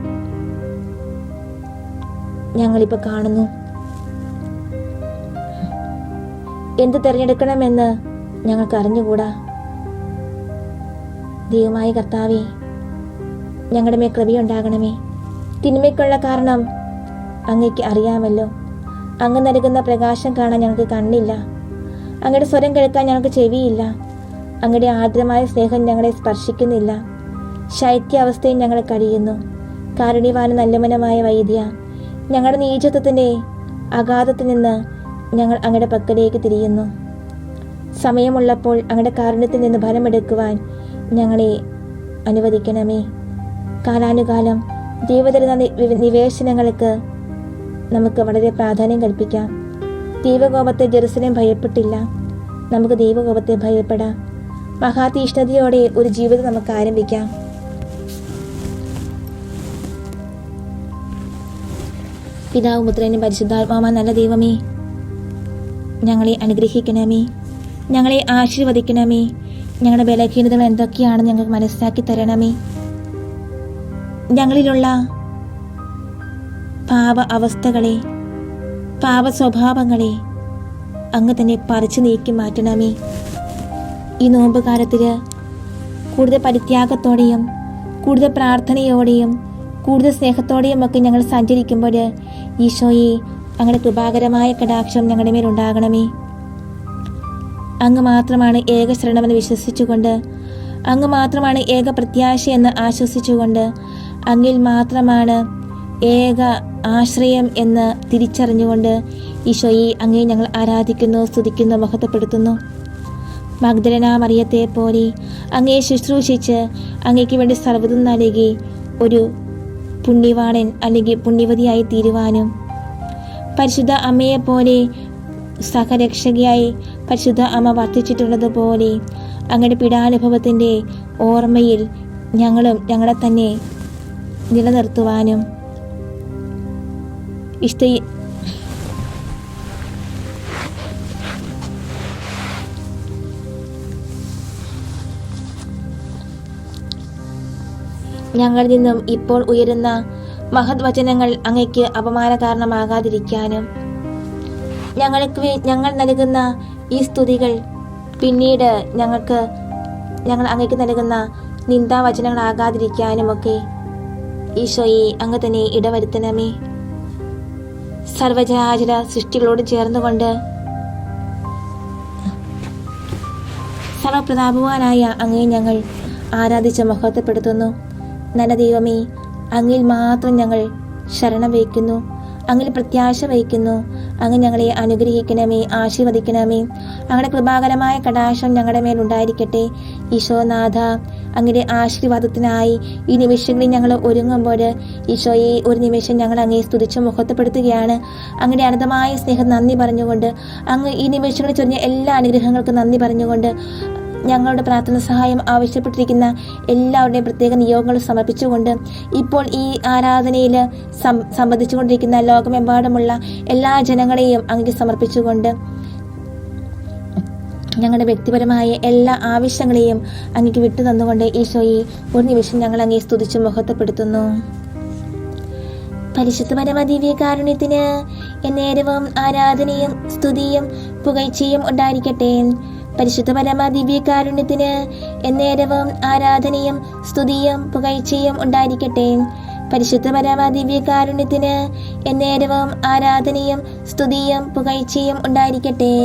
ഞങ്ങളിപ്പോൾ കാണുന്നു. എന്ത് തിരഞ്ഞെടുക്കണമെന്ന് ഞങ്ങൾക്ക് അറിഞ്ഞുകൂടാ. ദൈവമായ കർത്താവേ, ഞങ്ങളുടെ മേൽ കൃപയുണ്ടാകണമേ. തിന്മയ്ക്കുള്ള കാരണം അങ്ങയ്ക്ക് അറിയാമല്ലോ. അങ്ങ് നൽകുന്ന പ്രകാശം കാണാൻ ഞങ്ങൾക്ക് കണ്ണില്ല. അങ്ങയുടെ സ്വരം കേൾക്കാൻ ഞങ്ങൾക്ക് ചെവിയില്ല. അങ്ങയുടെ ആർദ്രമായ സ്നേഹം ഞങ്ങളെ സ്പർശിക്കുന്നില്ല. ശൈത്യാവസ്ഥയിൽ ഞങ്ങൾ കഴിയുന്നു. കാരുണ്യവാനും നല്ലമനമായ വൈദ്യ, ഞങ്ങളുടെ നീചത്വത്തിൻ്റെ അഗാധത്തിൽ നിന്ന് ഞങ്ങൾ അങ്ങയുടെ പക്കലേക്ക് തിരിയുന്നു. സമയമുള്ളപ്പോൾ അങ്ങയുടെ കാരുണ്യത്തിൽ നിന്ന് ഫലമെടുക്കുവാൻ ഞങ്ങളെ അനുവദിക്കണമേ. കാലാനുകാലം ദൈവതരുന്ന നിവേശനങ്ങൾക്ക് നമുക്ക് വളരെ പ്രാധാന്യം കൽപ്പിക്കാം. ദൈവകോപത്തെ ജെറുസലേം ഭയപ്പെട്ടില്ല. നമുക്ക് ദൈവകോപത്തെ ഭയപ്പെടാം. മഹാതീഷ്ണതയോടെ ഒരു ജീവിതം നമുക്ക് ആരംഭിക്കാം. പിതാവും പുത്രനും പരിശുദ്ധാത്മാവായ നല്ല ദൈവമേ, ഞങ്ങളെ അനുഗ്രഹിക്കണമേ. ഞങ്ങളെ ആശീർവദിക്കണമേ. ഞങ്ങളുടെ ബലഹീനതകൾ എന്തൊക്കെയാണെന്ന് ഞങ്ങൾക്ക് മനസ്സിലാക്കി തരണമേ. ഞങ്ങളിലുള്ള പാപ അവസ്ഥകളെ, പാപ സ്വഭാവങ്ങളെ അങ്ങ് തന്നെ പറിച്ചു നീക്കി മാറ്റണമേ. ഈ നോമ്പുകാലത്തിൽ കൂടുതൽ പരിത്യാഗത്തോടെയും കൂടുതൽ പ്രാർത്ഥനയോടെയും കൂടുതൽ സ്നേഹത്തോടെയും ഒക്കെ ഞങ്ങൾ സഞ്ചരിക്കുമ്പോൾ ഈശോയെ, അങ്ങയുടെ കൃപാകരമായ കടാക്ഷം ഞങ്ങളുടെ മേലുണ്ടാകണമേ. അങ്ങ് മാത്രമാണ് ഏക ശരണമെന്ന് വിശ്വസിച്ചുകൊണ്ട്, അങ്ങ് മാത്രമാണ് ഏക പ്രത്യാശയെന്ന് ആശ്വസിച്ചുകൊണ്ട്, അങ്ങിൽ മാത്രമാണ് ഏക ആശ്രയം എന്ന് തിരിച്ചറിഞ്ഞുകൊണ്ട് ഈശോയെ, അങ്ങേ ഞങ്ങൾ ആരാധിക്കുന്നു, സ്തുതിക്കുന്നു, മഹത്വപ്പെടുത്തുന്നു. മഗ്ദലന മറിയത്തെ പോലെ അങ്ങേ ശുശ്രൂഷിച്ച് അങ്ങേക്ക് വേണ്ടി സർവ്വതും നൽകി ഒരു പുണ്യവാണൻ അല്ലെങ്കിൽ പുണ്യവതിയായി തീരുവാനും, പരിശുദ്ധ അമ്മയെപ്പോലെ സഹരക്ഷകയായി പരിശുദ്ധ അമ്മ വർത്തിച്ചിട്ടുള്ളതുപോലെ അങ്ങയുടെ പീഡാനുഭവത്തിൻ്റെ ഓർമ്മയിൽ ഞങ്ങളെ തന്നെ നിലനിർത്തുവാനും ഞങ്ങളിൽ നിന്നും ഇപ്പോൾ ഉയരുന്ന മഹത് വചനങ്ങൾ അങ്ങയ്ക്ക് അപമാന കാരണമാകാതിരിക്കാനും, ഞങ്ങൾ നൽകുന്ന ഈ സ്തുതികൾ പിന്നീട് ഞങ്ങൾ അങ്ങയ്ക്ക് നൽകുന്ന നിന്ദാവചനങ്ങളാകാതിരിക്കാനുമൊക്കെ ഈശോയെ അങ്ങ് തന്നെ ഇടവരുത്തണമേ. സർവചരാചര സൃഷ്ടികളോട് ചേർന്നുകൊണ്ട് സർവപ്രതാപവാനായ അങ്ങയെ ഞങ്ങൾ ആരാധിച്ച് മഹത്വപ്പെടുത്തുന്നു. നല്ല ദൈവമേ, അങ്ങിൽ മാത്രം ഞങ്ങൾ ശരണം വയ്ക്കുന്നു, അങ്ങിൽ പ്രത്യാശ വയ്ക്കുന്നു. അങ്ങ് ഞങ്ങളെ അനുഗ്രഹിക്കണമേ, ആശീർവദിക്കണമേ. അങ്ങയുടെ കൃപാകരമായ കടാക്ഷം ഞങ്ങളുടെ മേലുണ്ടായിരിക്കട്ടെ. ഈശോനാഥ, അങ്ങയുടെ ആശീർവാദത്തിനായി ഈ നിമിഷങ്ങളിൽ ഞങ്ങൾ ഒരുങ്ങുമ്പോൾ ഈശോയെ ഒരു നിമിഷം ഞങ്ങൾ അങ്ങയെ സ്തുതിച്ച് മുഖത്തപ്പെടുത്തുകയാണ്. അങ്ങയുടെ അനന്തമായ സ്നേഹം നന്ദി പറഞ്ഞുകൊണ്ട്, അങ്ങ് ഈ നിമിഷങ്ങളിൽ ചൊരിഞ്ഞ എല്ലാ അനുഗ്രഹങ്ങൾക്കും നന്ദി പറഞ്ഞുകൊണ്ട്, ഞങ്ങളുടെ പ്രാർത്ഥന സഹായം ആവശ്യപ്പെട്ടിരിക്കുന്ന എല്ലാവരുടെയും പ്രത്യേക നിയോഗങ്ങൾ സമർപ്പിച്ചുകൊണ്ട്, ഇപ്പോൾ ഈ ആരാധനയിൽ സംബന്ധിച്ചുകൊണ്ടിരിക്കുന്ന ലോകമെമ്പാടുമുള്ള എല്ലാ ജനങ്ങളെയും അങ്ങേക്ക് സമർപ്പിച്ചുകൊണ്ട്, ഞങ്ങളുടെ വ്യക്തിപരമായ എല്ലാ ആവശ്യങ്ങളെയും അങ്ങേക്ക് വിട്ടു തന്നുകൊണ്ട് ഈശോയെ ഒരു നിമിഷം ഞങ്ങൾ അങ്ങേ സ്തുതിച്ച് മഹത്വപ്പെടുത്തുന്നു. പരിശുദ്ധ പരമ ദിവ്യകാരുണ്യത്തിന് എന്നേരവും ആരാധനയും സ്തുതിയും പുകഴ്ചയും ഉണ്ടായിരിക്കട്ടെ. പരിശുദ്ധ പരമ ദിവ്യകാരുണ്യത്തിന് എന്നേരവും ആരാധനയും സ്തുതിയും പുകഴ്ചയും ഉണ്ടായിരിക്കട്ടെ. പരിശുദ്ധ പരമ ദിവ്യകാരുണ്യത്തിന് എന്നേരവും ആരാധനയും സ്തുതിയും പുകഴ്ചയും ഉണ്ടായിരിക്കട്ടെ.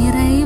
നിറയെ